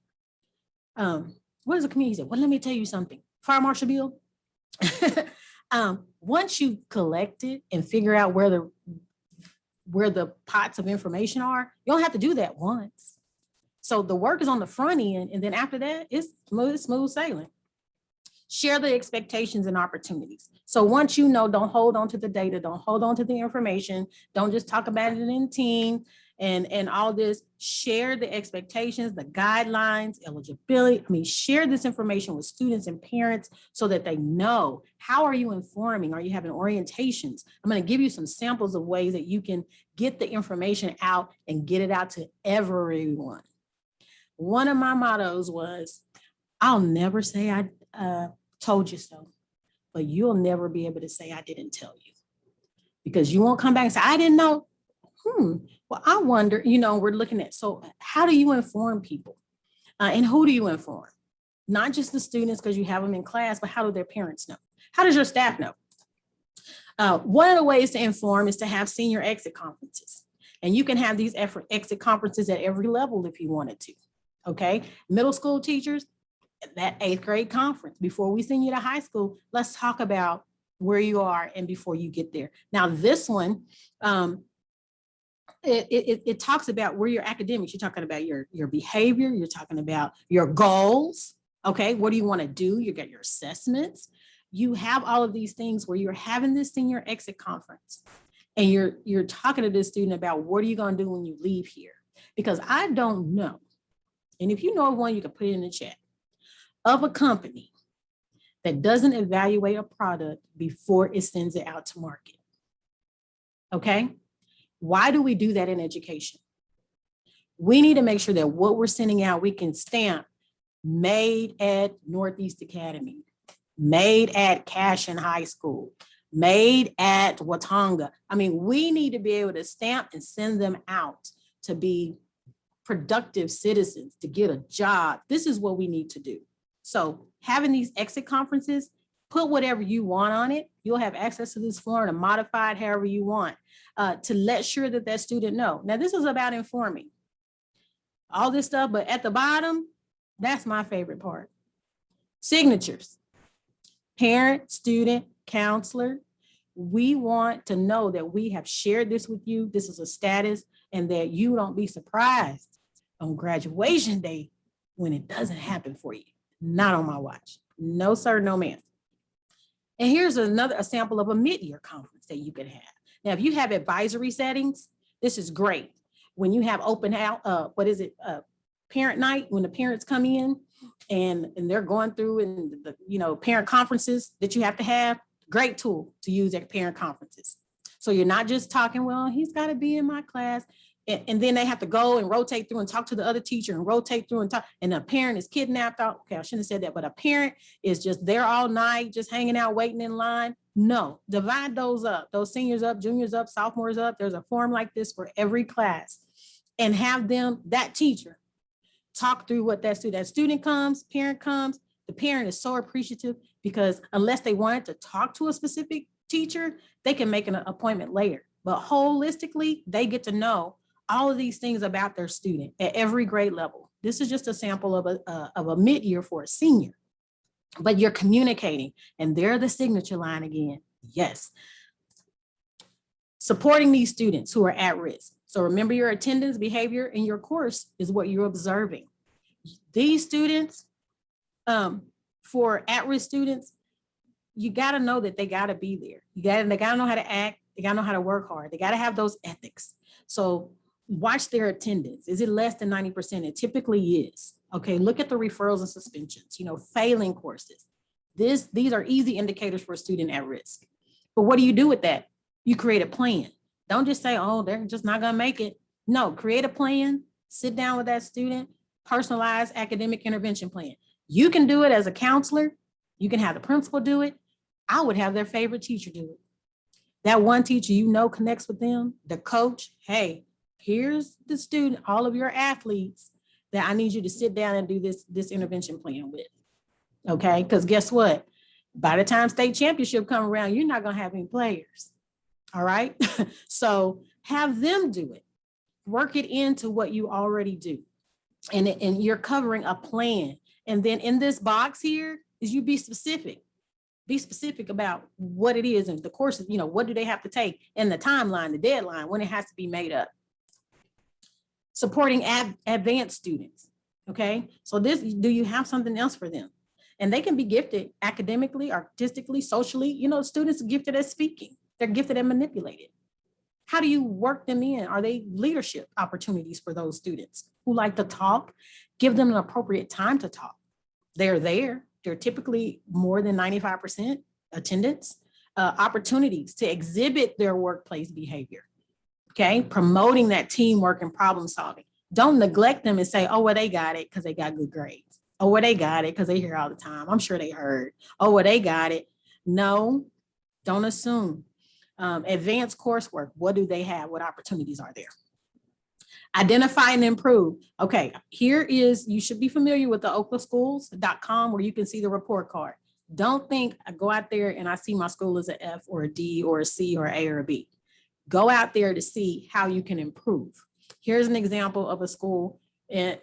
What does the community say? Well, let me tell you something. Fire Marshal Bill. Once you collect it and figure out where the pots of information are, you don't have to do that once. So the work is on the front end, and then after that, it's smooth sailing. Share the expectations and opportunities. So once you know, don't hold on to the data, don't hold on to the information, don't just talk about it in team and all this. Share the expectations, the guidelines, eligibility. I mean, share this information with students and parents so that they know. How are you informing? Are you having orientations? I'm going to give you some samples of ways that you can get the information out and get it out to everyone. One of my mottos was, I'll never say I told you so, but you'll never be able to say I didn't tell you, because you won't come back and say, I didn't know. Well, I wonder, you know, we're looking at, so how do you inform people? And who do you inform? Not just the students because you have them in class, but how do their parents know? How does your staff know? One of the ways to inform is to have senior exit conferences. And you can have these exit conferences at every level if you wanted to, okay? Middle school teachers, that 8th grade conference. Before we send you to high school, let's talk about where you are and before you get there. Now this one, it talks about where your academics, you're talking about your behavior, you're talking about your goals, okay? What do you wanna do? You got your assessments. You have all of these things where you're having this senior exit conference and you're talking to this student about what are you gonna do when you leave here? Because I don't know, and if you know of one, you can put it in the chat, of a company that doesn't evaluate a product before it sends it out to market. Okay? Why do we do that in education? We need to make sure that what we're sending out, we can stamp made at Northeast Academy, made at Cashin High School, made at Watauga. I mean, we need to be able to stamp and send them out to be productive citizens, to get a job. This is what we need to do. So having these exit conferences, put whatever you want on it. You'll have access to this form to modify it however you want, to let sure that that student know. Now, this is about informing all this stuff, but at the bottom, that's my favorite part. Signatures, parent, student, counselor. We want to know that we have shared this with you. This is a status, and that you don't be surprised on graduation day when it doesn't happen for you. Not on my watch. No, sir, no, ma'am. And here's a sample of a mid-year conference that you can have. Now, if you have advisory settings, this is great. When you have open house, parent night, when the parents come in and they're going through and the parent conferences that you have to have, great tool to use at parent conferences. So you're not just talking, well, he's got to be in my class. And then they have to go and rotate through and talk to the other teacher and rotate through and talk. And a parent is kidnapped out. Okay, I shouldn't have said that, but a parent is just there all night, just hanging out, waiting in line. No, divide those up, those seniors up, juniors up, sophomores up. There's a form like this for every class, and have them, that teacher, talk through what that student comes, parent comes. The parent is so appreciative because unless they wanted to talk to a specific teacher, they can make an appointment later. But holistically, they get to know all of these things about their student at every grade level. This is just a sample of a mid-year for a senior, but you're communicating, and they're the signature line again. Yes. Supporting these students who are at risk. So remember, your attendance, behavior, in your course is what you're observing. These students, for at-risk students, you gotta know that they gotta be there. They gotta know how to act. They gotta know how to work hard. They gotta have those ethics. So watch their attendance. Is it less than 90%? It typically is. Okay, look at the referrals and suspensions, failing courses. These are easy indicators for a student at risk. But what do you do with that? You create a plan. Don't just say, oh, they're just not gonna make it. No, create a plan, sit down with that student, personalized academic intervention plan. You can do it as a counselor. You can have the principal do it. I would have their favorite teacher do it. That one teacher connects with them, the coach, hey, here's the student, all of your athletes that I need you to sit down and do this intervention plan with. Okay, because guess what? By the time state championship come around, you're not gonna have any players. All right, so have them do it. Work it into what you already do. And you're covering a plan. And then in this box here is you be specific. Be specific about what it is and the courses, what do they have to take and the timeline, the deadline, when it has to be made up. Supporting advanced students, okay? So do you have something else for them? And they can be gifted academically, artistically, socially. Students are gifted at speaking. They're gifted at manipulating. How do you work them in? Are they leadership opportunities for those students who like to talk? Give them an appropriate time to talk. They're there. They're typically more than 95% attendance. Opportunities to exhibit their workplace behavior. Okay, promoting that teamwork and problem solving. Don't neglect them and say, oh, well, they got it because they got good grades. Oh, well, they got it because they hear all the time. I'm sure they heard. Oh, well, they got it. No, don't assume. Advanced coursework, what do they have? What opportunities are there? Identify and improve. Okay, you should be familiar with the oklaschools.com where you can see the report card. Don't think I go out there and I see my school as an F or a D or a C or A or a B. Go out there to see how you can improve. Here's an example of a school in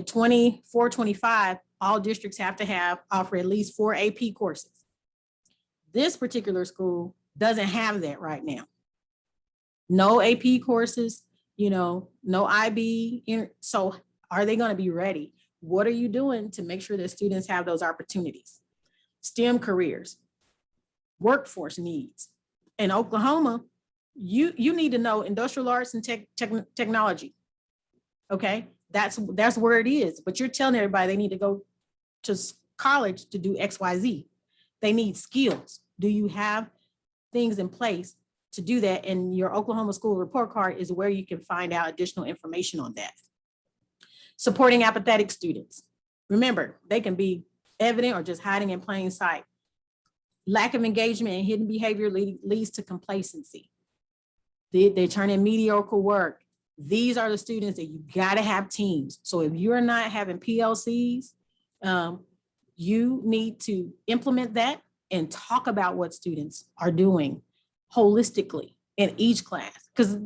24-25, all districts have to offer at least 4 AP courses. This particular school doesn't have that right now. No AP courses, no IB. So are they going to be ready? What are you doing to make sure that students have those opportunities? STEM careers, workforce needs. In Oklahoma, you need to know industrial arts and technology. Okay, that's where it is. But you're telling everybody they need to go to college to do XYZ. They need skills. Do you have things in place to do that? And your Oklahoma school report card is where you can find out additional information on that. Supporting apathetic students. Remember, they can be evident or just hiding in plain sight. Lack of engagement and hidden behavior leads to complacency. They turn in mediocre work. These are the students that you got to have teams. So if you're not having PLCs, you need to implement that and talk about what students are doing holistically in each class, because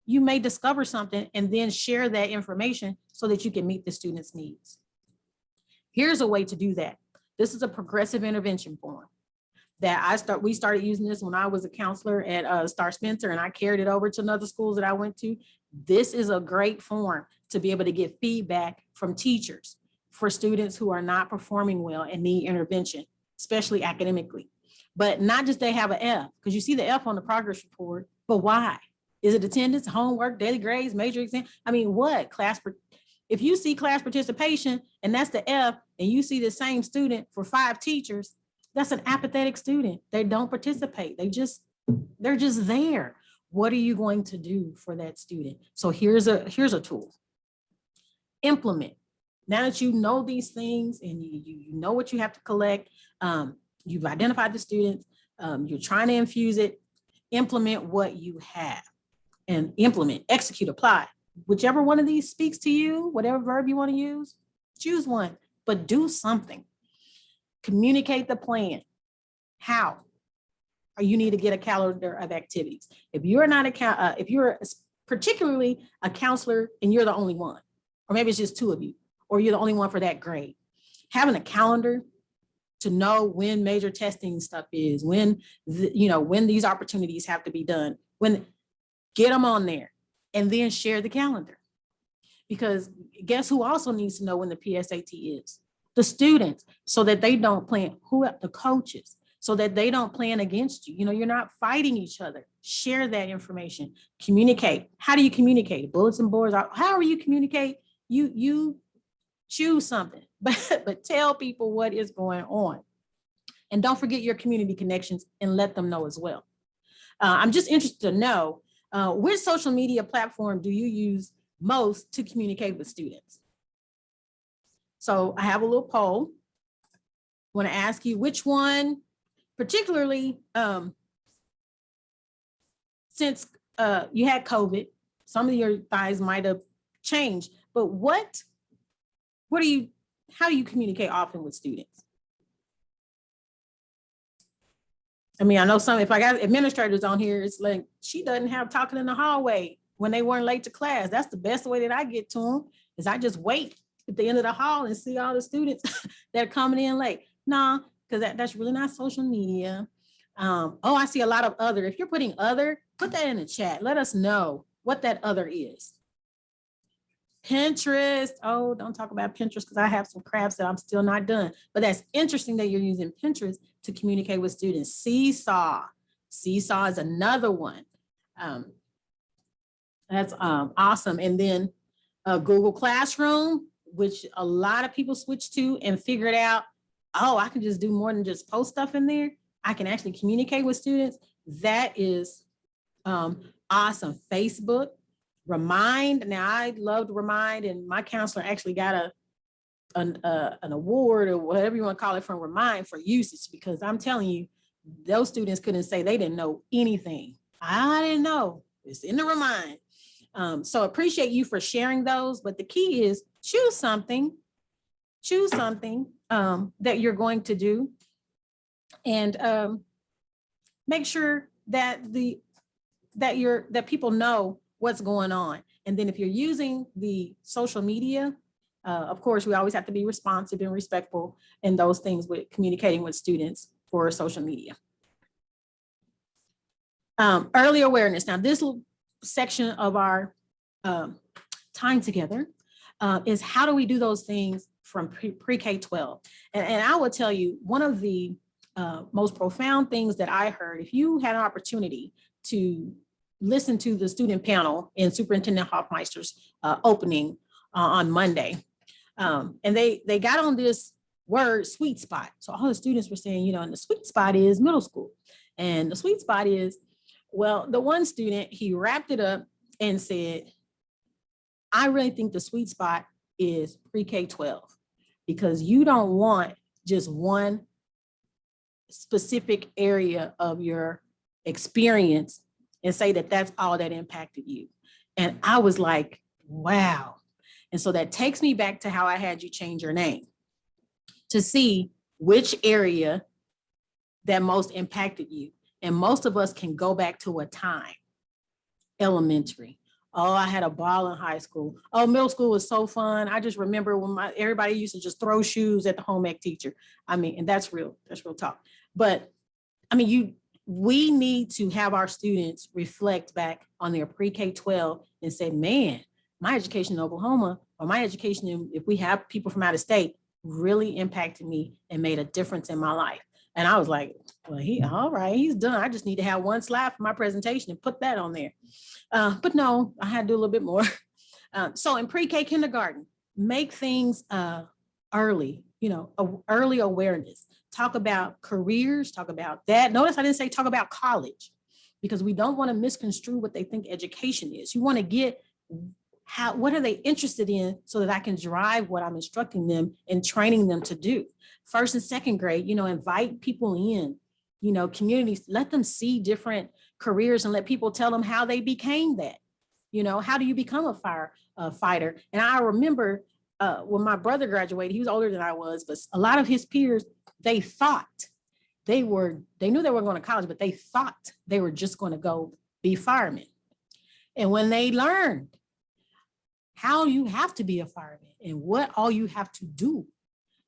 you may discover something and then share that information so that you can meet the students' needs. Here's a way to do that. This is a progressive intervention form that we started using this when I was a counselor at Star Spencer, and I carried it over to another schools that I went to. This is a great form to be able to get feedback from teachers for students who are not performing well and need intervention, especially academically. But not just they have an F, because you see the F on the progress report, but why? Is it attendance, homework, daily grades, major exam? I mean, what? If you see class participation and that's the F, and you see the same student for 5 teachers, that's an apathetic student. They don't participate. They're just there. What are you going to do for that student? So here's a tool. Implement. Now that you know these things and you know what you have to collect, you've identified the students, you're trying to infuse it, implement what you have. And implement, execute, apply. Whichever one of these speaks to you, whatever verb you want to use, choose one, but do something. Communicate the plan. How? Or you need to get a calendar of activities. If you're not if you're particularly a counselor and you're the only one, or maybe it's just 2 of you, or you're the only one for that grade, having a calendar to know when major testing stuff is, when these opportunities have to be done, get them on there, and then share the calendar. Because guess who also needs to know when the PSAT is? The students, so that they don't plan, the coaches, so that they don't plan against you. You're not fighting each other. Share that information. Communicate. How do you communicate? Bulletin boards, however you communicate, you choose something, but tell people what is going on. And don't forget your community connections and let them know as well. I'm just interested to know, which social media platform do you use most to communicate with students? So I have a little poll. Want to ask you which one, particularly since you had COVID, some of your thighs might have changed, but how do you communicate often with students? I mean, I know if I got administrators on here, it's like, she doesn't have talking in the hallway when they weren't late to class. That's the best way that I get to them, is I just wait at the end of the hall and see all the students that are coming in late. Nah, because that's really not social media. Oh, I see a lot of other. If you're putting other, put that in the chat. Let us know what that other is. Pinterest. Oh, don't talk about Pinterest because I have some crafts that I'm still not done. But that's interesting that you're using Pinterest to communicate with students. Seesaw. Seesaw is another one. That's awesome. And then Google Classroom, which a lot of people switch to and figured out, oh, I can just do more than just post stuff in there. I can actually communicate with students. That is awesome. Facebook. Remind. Now, I loved Remind, and my counselor actually got an award or whatever you want to call it from Remind for usage, because I'm telling you, those students couldn't say they didn't know anything. I didn't know. It's in the Remind. So appreciate you for sharing those. But the key is choose something that you're going to do, and make sure that that people know what's going on. And then if you're using the social media, of course, we always have to be responsive and respectful in those things with communicating with students for social media. Early awareness. Now, this section of our time together is how do we do those things from pre-K-12? And I will tell you, one of the most profound things that I heard, if you had an opportunity to listen to the student panel in Superintendent Hoffmeister's opening on Monday, and they got on this word sweet spot. So all the students were saying, and the sweet spot is middle school. And the sweet spot is, well, the one student, he wrapped it up and said, I really think the sweet spot is pre-K-12, because you don't want just one specific area of your experience and say that that's all that impacted you. And I was like, wow. And so that takes me back to how I had you change your name, to see which area that most impacted you. And most of us can go back to a time. Elementary. Oh, I had a ball in high school. Oh, middle school was so fun. I just remember when everybody used to just throw shoes at the home ec teacher. I mean, and that's real talk. But I mean, we need to have our students reflect back on their pre-K-12 and say, man, my education in Oklahoma, or my education, if we have people from out of state, really impacted me and made a difference in my life. And I was like, well, all right, he's done. I just need to have one slide for my presentation and put that on there. But no, I had to do a little bit more. So in pre-K kindergarten, make things early, early awareness. Talk about careers, talk about that. Notice I didn't say talk about college, because we don't want to misconstrue what they think education is. You want to get what are they interested in, so that I can drive what I'm instructing them and training them to do. First and second grade, invite people in, communities, let them see different careers and let people tell them how they became that. How do you become a firefighter? And I remember when my brother graduated, he was older than I was, but a lot of his peers, they thought they knew they were going to college, but they thought they were just going to go be firemen. And when they learned how you have to be a fireman and what all you have to do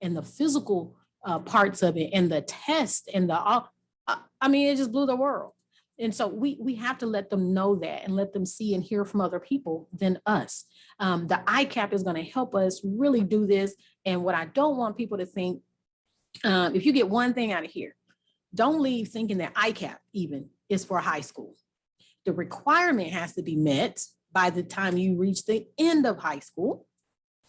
and the physical parts of it and the test and it just blew the world. And so we have to let them know that and let them see and hear from other people than us. The ICAP is going to help us really do this. And what I don't want people to think, if you get one thing out of here, don't leave thinking that ICAP even is for high school. The requirement has to be met by the time you reach the end of high school.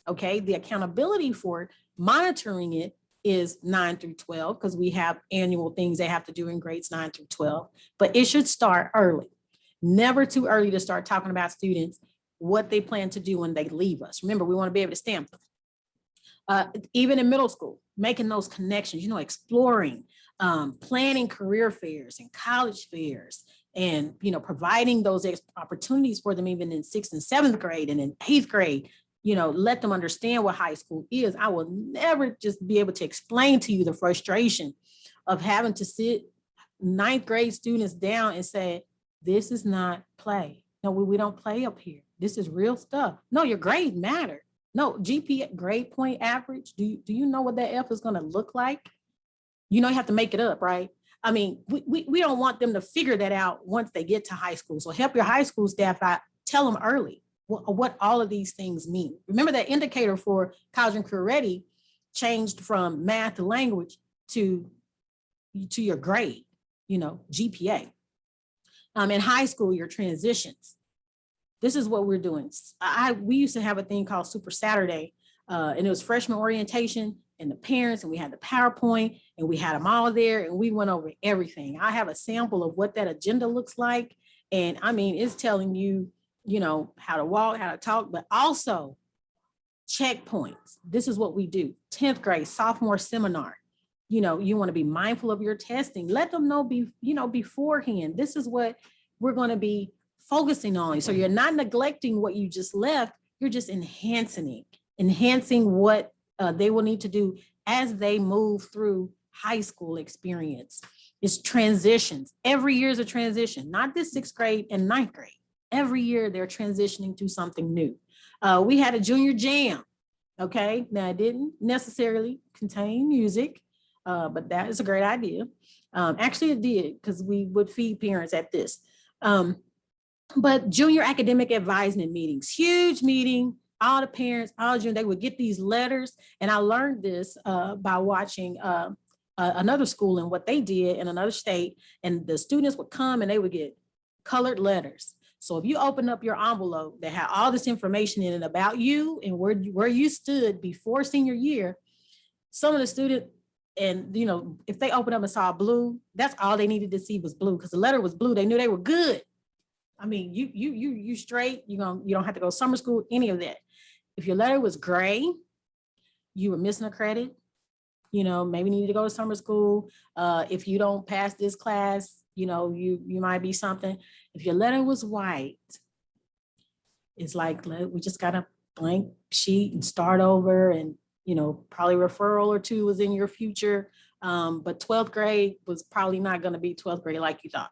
Okay, the accountability for it, monitoring it is 9 through 12 because we have annual things they have to do in grades 9 through 12, but it should start early. Never too early to start talking about students, what they plan to do when they leave us. Remember, we want to be able to stamp them. Even in middle school, making those connections, exploring, planning career fairs and college fairs, and providing those opportunities for them even in 6th and 7th grade and in 8th grade. Let them understand what high school is. I will never just be able to explain to you the frustration of having to sit 9th grade students down and say, this is not play. No, we don't play up here. This is real stuff. No, your grade matter. No, GPA, grade point average. Do you know what that F is going to look like? You have to make it up, right? I mean, we don't want them to figure that out once they get to high school. So help your high school staff out. Tell them early what all of these things mean. Remember that indicator for college and career ready changed from math to language to your grade, GPA. In high school, your transitions. This is what we're doing. We used to have a thing called Super Saturday, and it was freshman orientation and the parents, and we had the PowerPoint, and we had them all there, and we went over everything. I have a sample of what that agenda looks like. And I mean, it's telling you, how to walk, how to talk, but also checkpoints. This is what we do. 10th grade, sophomore seminar. You want to be mindful of your testing. Let them know, beforehand, this is what we're going to be focusing on. So you're not neglecting what you just left. You're just enhancing what they will need to do as they move through high school experience. It's transitions. Every year is a transition, not this 6th grade and 9th grade. Every year they're transitioning to something new. We had a junior jam. Okay. Now it didn't necessarily contain music, but that is a great idea. Actually it did, because we would feed parents at this. But junior academic advisement meetings, huge meeting, all the parents, all junior, they would get these letters. And I learned this by watching another school and what they did in another state. And the students would come and they would get colored letters. So if you open up your envelope that had all this information in it about you and where you stood before senior year, some of the students, and if they opened up and saw blue, that's all they needed to see was blue, because the letter was blue. They knew they were good. I mean, you straight, you don't have to go to summer school, any of that. If your letter was gray, you were missing a credit, maybe need to go to summer school. If you don't pass this class, you might be something. If your letter was white, it's like, we just got a blank sheet and start over, and, probably referral or two was in your future. But 12th grade was probably not going to be 12th grade like you thought.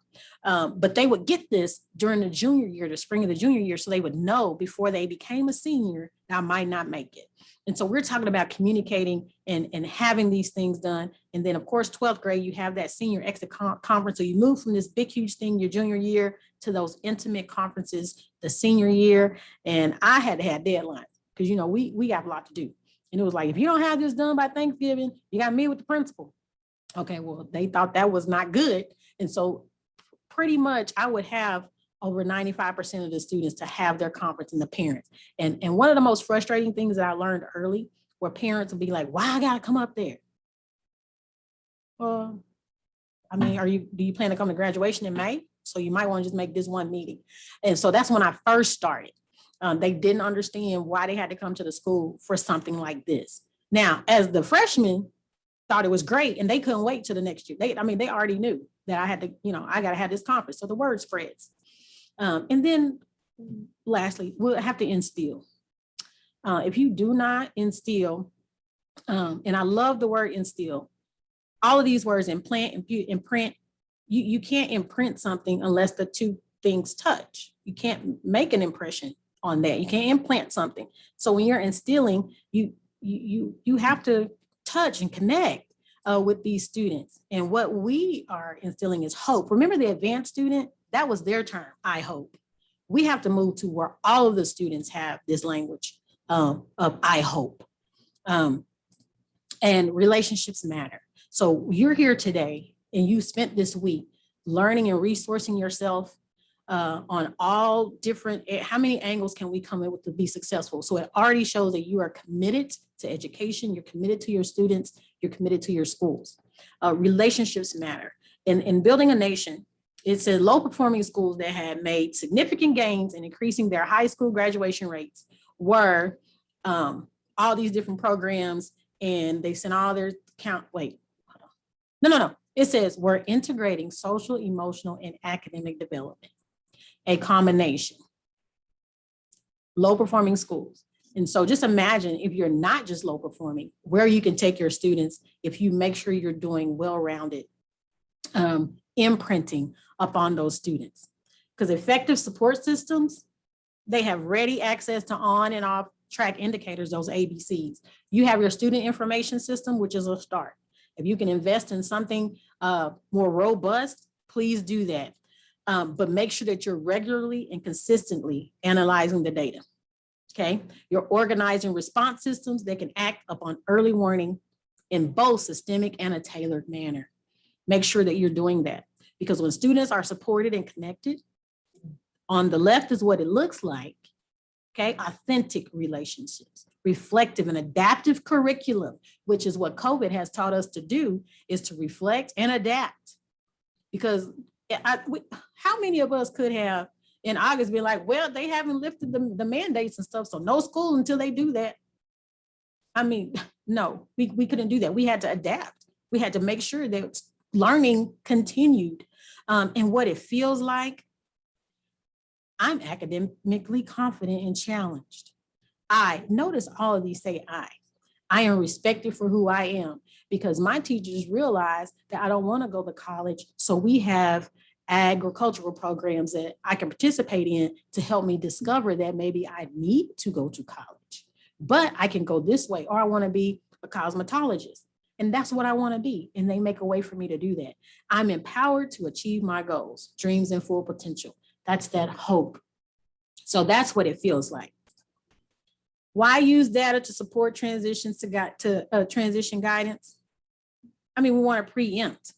But they would get this during the junior year, the spring of the junior year, so they would know before they became a senior, I might not make it. And so we're talking about communicating and having these things done. And then, of course, 12th grade, you have that senior exit conference. So you move from this big, huge thing your junior year to those intimate conferences the senior year. And I had to have deadlines because, we got a lot to do. And it was like, if you don't have this done by Thanksgiving, you got to meet with the principal. Okay, well, they thought that was not good. And so pretty much I would have over 95% of the students to have their conference and the parents. And one of the most frustrating things that I learned early where parents would be like, why I gotta come up there? Well, I mean, do you plan to come to graduation in May? So you might want to just make this one meeting. And so that's when I first started. They didn't understand why they had to come to the school for something like this. Now, as the freshmen thought it was great and they couldn't wait till the next year. They already knew that I had to, I got to have this conference. So the word spreads. And then lastly, we'll have to instill. If you do not instill, and I love the word instill, all of these words, implant, imprint, you can't imprint something unless the two things touch. You can't make an impression on that. You can't implant something. So when you're instilling, you have to touch and connect with these students. And what we are instilling is hope. Remember the advanced student? That was their term, I hope. We have to move to where all of the students have this language of I hope. And relationships matter. So you're here today and you spent this week learning and resourcing yourself on all different, how many angles can we come in with to be successful? So it already shows that you are committed to education, you're committed to your students, You're committed to your schools. Relationships matter. In building a nation, it said low performing schools that had made significant gains in increasing their high school graduation rates were all these different programs, and they sent all their no. It says we're integrating social, emotional, and academic development, a combination. Low performing schools. And so just imagine if you're not just low performing, where you can take your students if you make sure you're doing well-rounded imprinting upon those students. Because effective support systems, they have ready access to on and off track indicators, those ABCs. You have your student information system, which is a start. If you can invest in something more robust, please do that. But make sure that you're regularly and consistently analyzing the data. Okay, you're organizing response systems that can act upon early warning in both systemic and a tailored manner. Make sure that you're doing that, because when students are supported and connected, on the left is what it looks like. Okay, authentic relationships, reflective and adaptive curriculum, which is what COVID has taught us to do, is to reflect and adapt. Because how many of us could have in August be like, well, they haven't lifted the mandates and stuff, so no school until they do that. I mean, no, we couldn't do that. We had to adapt. We had to make sure that learning continued. And what it feels like, I'm academically confident and challenged. Notice all of these say I am respected for who I am, because my teachers realize that I don't want to go to college. So we have agricultural programs that I can participate in to help me discover that maybe I need to go to college, but I can go this way, or I want to be a cosmetologist. And that's what I want to be. And they make a way for me to do that. I'm empowered to achieve my goals, dreams, and full potential. That's that hope. So that's what it feels like. Why use data to support transitions to transition guidance? I mean, we want to preempt.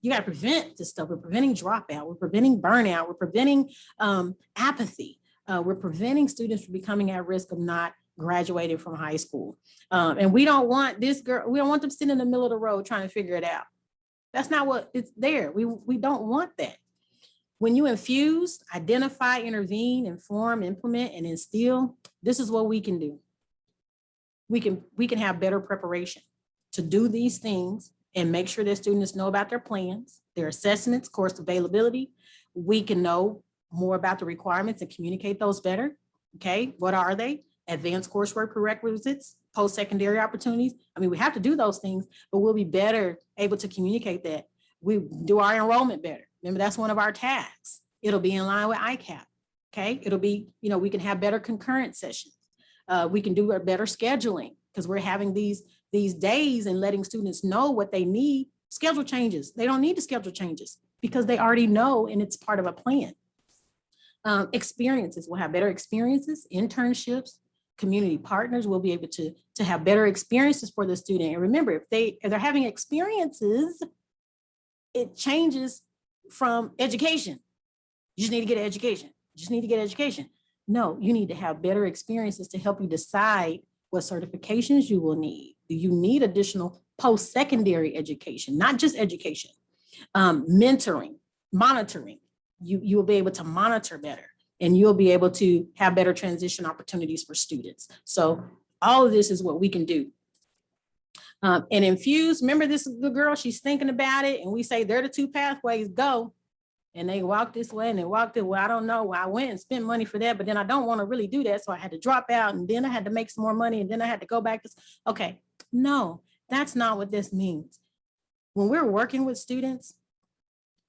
You got to prevent this stuff. We're preventing dropout. We're preventing burnout. We're preventing apathy. We're preventing students from becoming at risk of not graduating from high school. And we don't want we don't want them sitting in the middle of the road trying to figure it out. That's not what it's there. We don't want that. When you infuse, identify, intervene, inform, implement, and instill, this is what we can do. We can have better preparation to do these things and make sure that students know about their plans, their assessments, course availability. We can know more about the requirements and communicate those better. Okay, what are they? Advanced coursework prerequisites, post-secondary opportunities. I mean, we have to do those things, but we'll be better able to communicate that. We do our enrollment better. Remember, that's one of our tasks. It'll be in line with ICAP. Okay, it'll be, we can have better concurrent sessions. We can do better scheduling, because we're having these days and letting students know what they need. Schedule changes. They don't need to schedule changes because they already know, and it's part of a plan. Experiences, we'll have better experiences, internships, community partners will be able to have better experiences for the student. And remember, if they're having experiences, it changes from education. You just need to get an education. You just need to get education. No, you need to have better experiences to help you decide what certifications you will need. Do you need additional post-secondary education, not just education? Mentoring, monitoring. You will be able to monitor better, and you'll be able to have better transition opportunities for students. So all of this is what we can do. And infuse, remember this is the girl, she's thinking about it, and we say they're the two pathways, go. And they walk this way and they walked it. Well, I don't know. I went and spent money for that, but then I don't want to really do that. So I had to drop out, and then I had to make some more money, and then I had to go back to, okay, no, that's not what this means. When we're working with students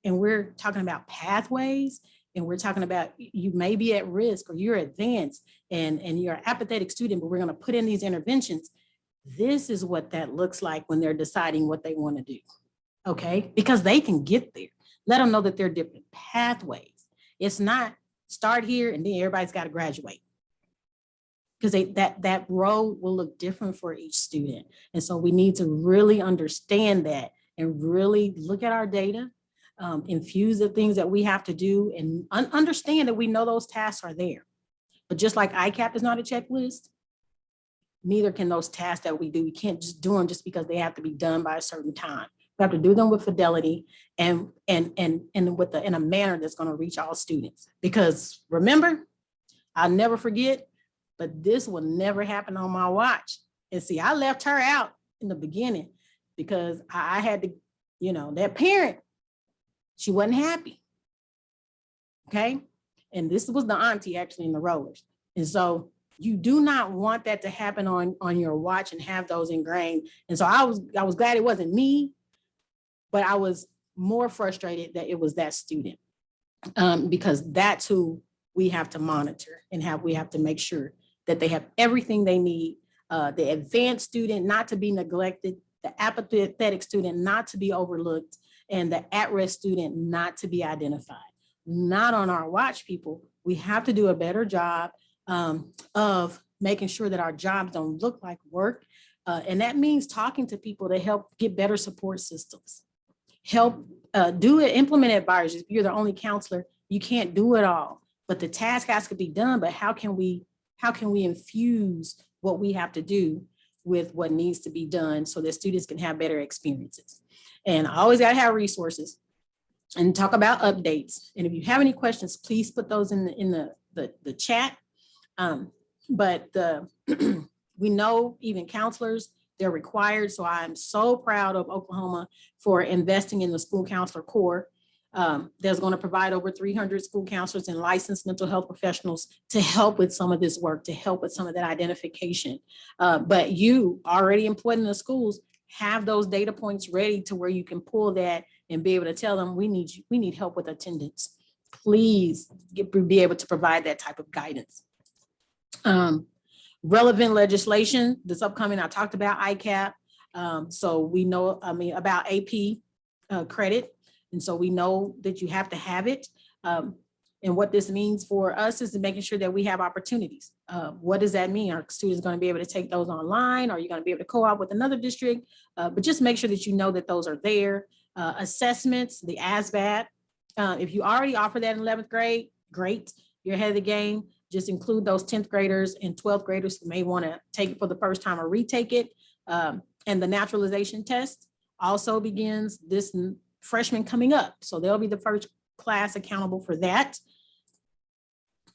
and we're talking about pathways, and we're talking about you may be at risk or you're advanced and you're an apathetic student, but we're going to put in these interventions. This is what that looks like when they're deciding what they want to do, okay? Because they can get there. Let them know that there are different pathways. It's not start here and then everybody's got to graduate. Because that road will look different for each student. And so we need to really understand that and really look at our data, infuse the things that we have to do, and understand that we know those tasks are there. But just like ICAP is not a checklist, neither can those tasks that we do. We can't just do them just because they have to be done by a certain time. We have to do them with fidelity and in a manner that's going to reach all students. Because remember, I'll never forget, but this will never happen on my watch. And see, I left her out in the beginning because I had to, that parent, she wasn't happy. Okay. And this was the auntie actually in the rollers. And so you do not want that to happen on your watch and have those ingrained. And so I was glad it wasn't me, but I was more frustrated that it was that student, because that's who we have to monitor and we have to make sure that they have everything they need. The advanced student not to be neglected, the apathetic student not to be overlooked, and the at-risk student not to be identified. Not on our watch, people. We have to do a better job of making sure that our jobs don't look like work. And that means talking to people to help get better support systems. Help implement advisors. If you're the only counselor, you can't do it all. But the task has to be done. But how can we infuse what we have to do with what needs to be done so that students can have better experiences? And I always gotta have resources and talk about updates. And if you have any questions, please put those in the chat. But we know even counselors, they're required. So I'm so proud of Oklahoma for investing in the school counselor corps. There's going to provide over 300 school counselors and licensed mental health professionals to help with some of this work, to help with some of that identification. But you already employed in the schools, have those data points ready to where you can pull that and be able to tell them, we need help with attendance. Please be able to provide that type of guidance. Relevant legislation that's upcoming, I talked about ICAP. So we know, about AP credit. And so we know that you have to have it. And what this means for us is making sure that we have opportunities. What does that mean? Are students going to be able to take those online? Are you going to be able to co-op with another district? But just make sure that you know that those are there. Assessments, the ASVAB. If you already offer that in 11th grade, great, you're ahead of the game. Just include those 10th graders and 12th graders who may want to take it for the first time or retake it. And the naturalization test also begins this freshman coming up. So they'll be the first class accountable for that.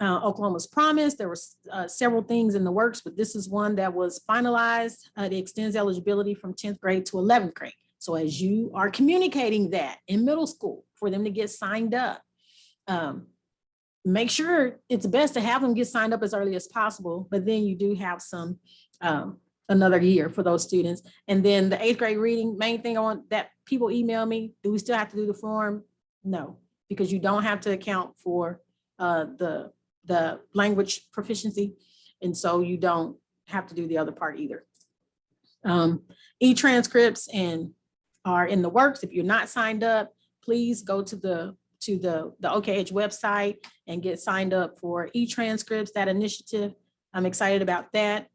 Oklahoma's promise, there were several things in the works, but this is one that was finalized. It extends eligibility from 10th grade to 11th grade. So as you are communicating that in middle school for them to get signed up, make sure it's best to have them get signed up as early as possible, but then you do have some another year for those students. And then the 8th grade reading, main thing I want that people email me, do we still have to do the form? No, because you don't have to account for the language proficiency. And so you don't have to do the other part either. E-transcripts are in the works. If you're not signed up, please go to the OKH website and get signed up for e-transcripts, that initiative. I'm excited about that.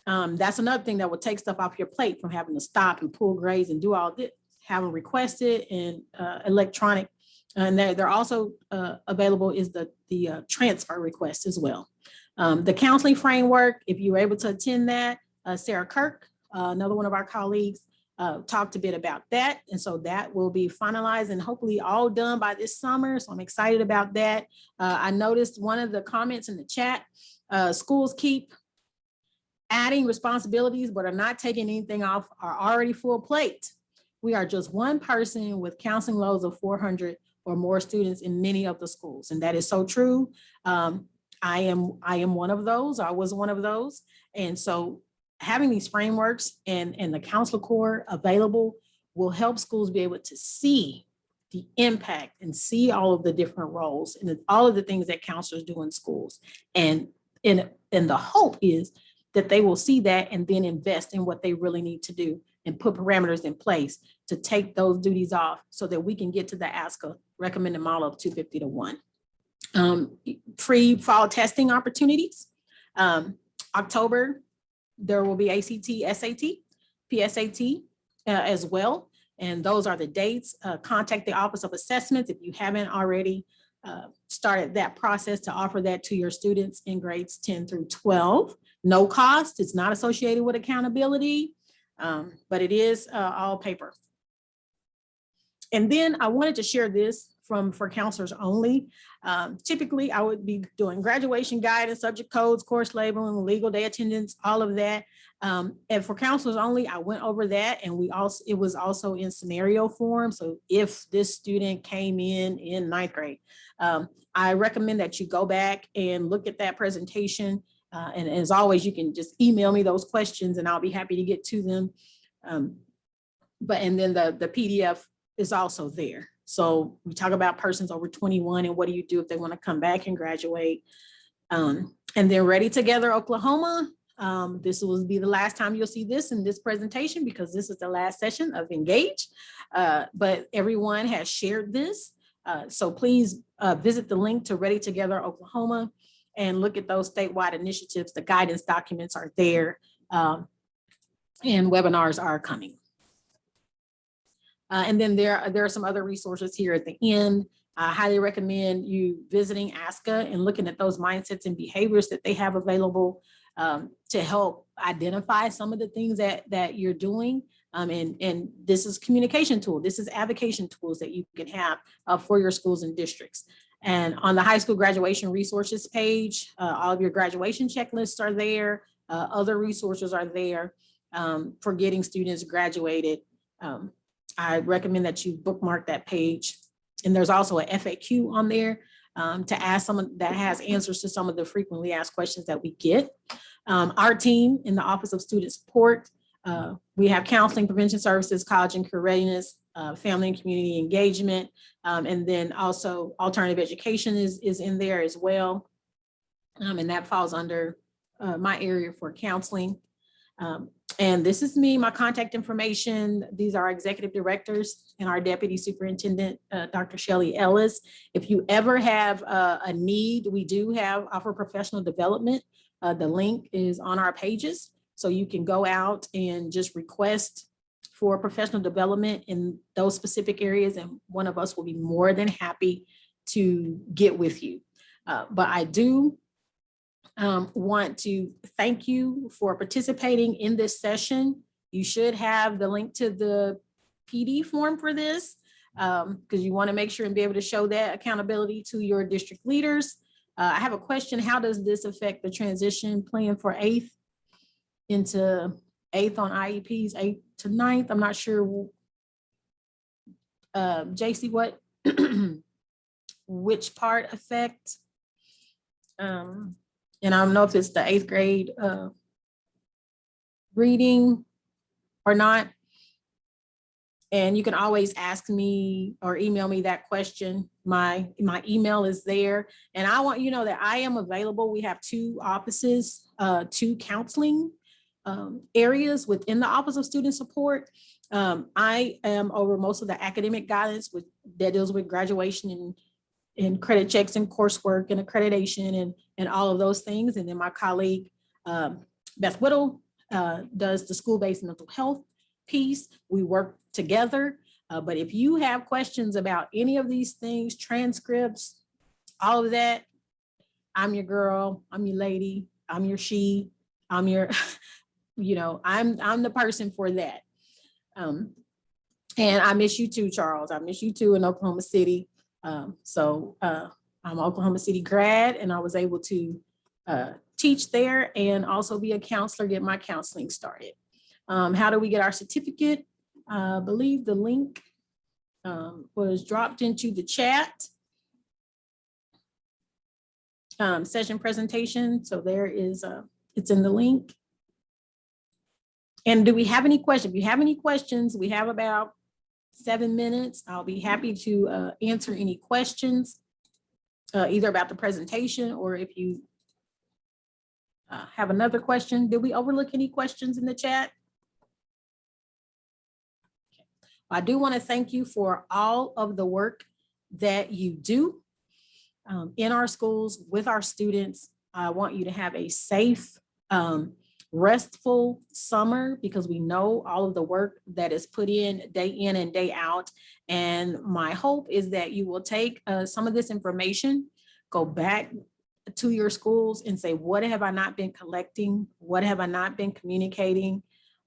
That's another thing that will take stuff off your plate from having to stop and pull grades and do all this. Have them requested in electronic. And they're also available is the transfer request as well. The counseling framework, if you were able to attend that, Sarah Kirk, another one of our colleagues, talked a bit about that. And so that will be finalized and hopefully all done by this summer. So I'm excited about that. I noticed one of the comments in the chat, schools keep adding responsibilities, but are not taking anything off our already full plate. We are just one person with counseling loads of 400 or more students in many of the schools. And that is so true. I am one of those. I was one of those. And so having these frameworks and the counselor corps available will help schools be able to see the impact and see all of the different roles and all of the things that counselors do in schools. And the hope is that they will see that and then invest in what they really need to do and put parameters in place to take those duties off so that we can get to the ASCA recommended model of 250 to 1. Pre-fall testing opportunities. October, there will be ACT, SAT, PSAT as well. And those are the dates. Contact the Office of Assessments if you haven't already started that process to offer that to your students in grades 10 through 12. No cost, it's not associated with accountability, but it is all paper. And then I wanted to share this for counselors only. Typically, I would be doing graduation guidance, subject codes, course labeling, legal day attendance, all of that. And for counselors only, I went over that, and it was also in scenario form. So if this student came in ninth grade, I recommend that you go back and look at that presentation. And as always, you can just email me those questions and I'll be happy to get to them. And then the PDF is also there. So we talk about persons over 21 and what do you do if they want to come back and graduate. And then Ready Together Oklahoma. This will be the last time you'll see this in this presentation because this is the last session of Engage. But everyone has shared this. So please visit the link to Ready Together Oklahoma and look at those statewide initiatives. The guidance documents are there and webinars are coming. And then there are some other resources here at the end. I highly recommend you visiting ASCA and looking at those mindsets and behaviors that they have available to help identify some of the things that you're doing. And this is communication tool. This is advocation tools that you can have for your schools and districts. And on the high school graduation resources page, all of your graduation checklists are there. Other resources are there for getting students graduated. I recommend that you bookmark that page. And there's also a FAQ on there to ask someone that has answers to some of the frequently asked questions that we get. Our team in the Office of Student Support, we have counseling, prevention services, college and career readiness, family and community engagement, and then also alternative education is in there as well. And that falls under my area for counseling. And this is me, my contact information. These are our executive directors and our deputy superintendent, Dr. Shelley Ellis. If you ever have a need, we do offer professional development. The link is on our pages. So you can go out and just request for professional development in those specific areas. And one of us will be more than happy to get with you. But I do want to thank you for participating in this session. You should have the link to the PD form for this because you want to make sure and be able to show that accountability to your district leaders. I have a question. How does this affect the transition plan for 8th into 8th on IEPs, 8th to 9th? I'm not sure. JC, what, which part affect? And I don't know if it's the 8th grade reading or not. And you can always ask me or email me that question. My email is there. And I want you to know that I am available. We have 2 offices, 2 counseling areas within the Office of Student Support. I am over most of the academic guidance that deals with graduation and credit checks and coursework and accreditation and all of those things. And then my colleague, Beth Whittle, does the school-based mental health piece. We work together. But if you have questions about any of these things, transcripts, all of that, I'm your girl, I'm your lady, I'm your she, I'm your, I'm the person for that. And I miss you too, Charles. I miss you too in Oklahoma City. I'm an Oklahoma City grad, and I was able to teach there and also be a counselor, get my counseling started. How do we get our certificate? I believe the link was dropped into the chat. Session presentation. So there is, it's in the link. And do we have any questions? If you have any questions, we have about 7 minutes. I'll be happy to answer any questions, either about the presentation or if you have another question. Did we overlook any questions in the chat? I do want to thank you for all of the work that you do in our schools with our students. I want you to have a safe restful summer, because we know all of the work that is put in and day out. And my hope is that you will take some of this information, go back to your schools and say, what have I not been collecting? What have I not been communicating?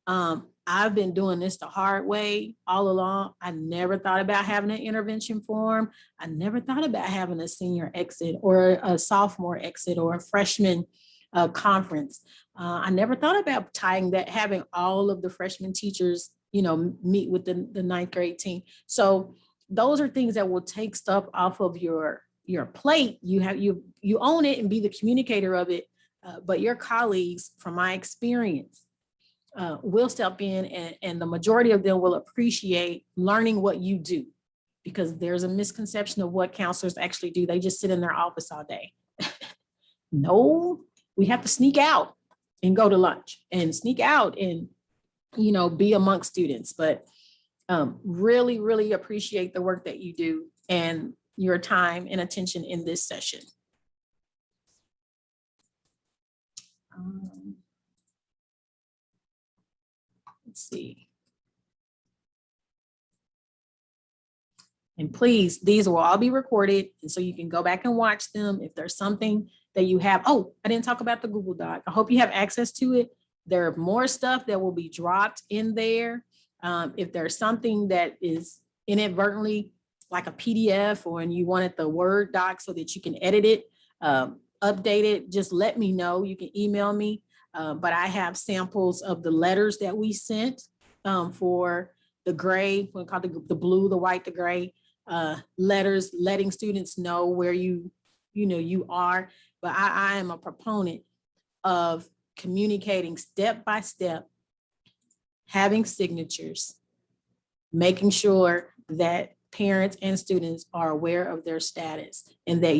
I've been doing this the hard way all along. I never thought about having an intervention forum. I never thought about having a senior exit or a sophomore exit or a freshman conference. I never thought about having all of the freshman teachers, meet with the ninth grade team. So those are things that will take stuff off of your plate. You own it and be the communicator of it, but your colleagues, from my experience, will step in, and the majority of them will appreciate learning what you do, because there's a misconception of what counselors actually do. They just sit in their office all day. No, we have to sneak out and go to lunch and sneak out and, be amongst students. But really, really appreciate the work that you do and your time and attention in this session. Let's see. And please, these will all be recorded, and so you can go back and watch them. If there's something that you have, I didn't talk about the Google Doc. I hope you have access to it. There are more stuff that will be dropped in there. If there's something that is inadvertently like a PDF, or and you wanted the Word doc so that you can edit it, update it, just let me know. You can email me. But I have samples of the letters that we sent for the gray, we call it the blue, the white, the gray letters, letting students know where you are. But I am a proponent of communicating step by step, having signatures, making sure that parents and students are aware of their status, and that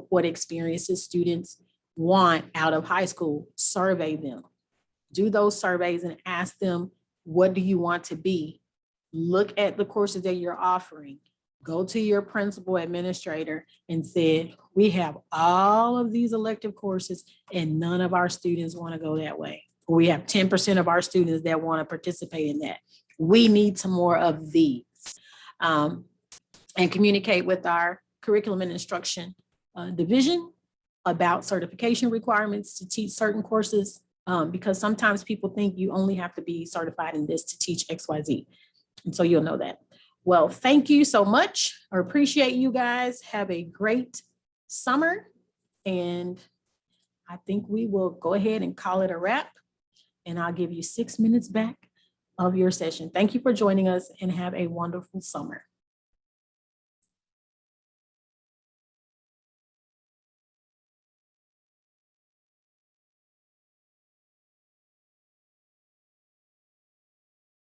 what experiences students want out of high school. Survey them. Do those surveys and ask them, what do you want to be? Look at the courses that you're offering. Go to your principal administrator and say, we have all of these elective courses and none of our students want to go that way. We have 10% of our students that want to participate in that. We need some more of these. And communicate with our curriculum and instruction division about certification requirements to teach certain courses, because sometimes people think you only have to be certified in this to teach XYZ. And so you'll know that. Well, thank you so much. I appreciate you guys. Have a great summer. And I think we will go ahead and call it a wrap. And I'll give you 6 minutes back of your session. Thank you for joining us, and have a wonderful summer.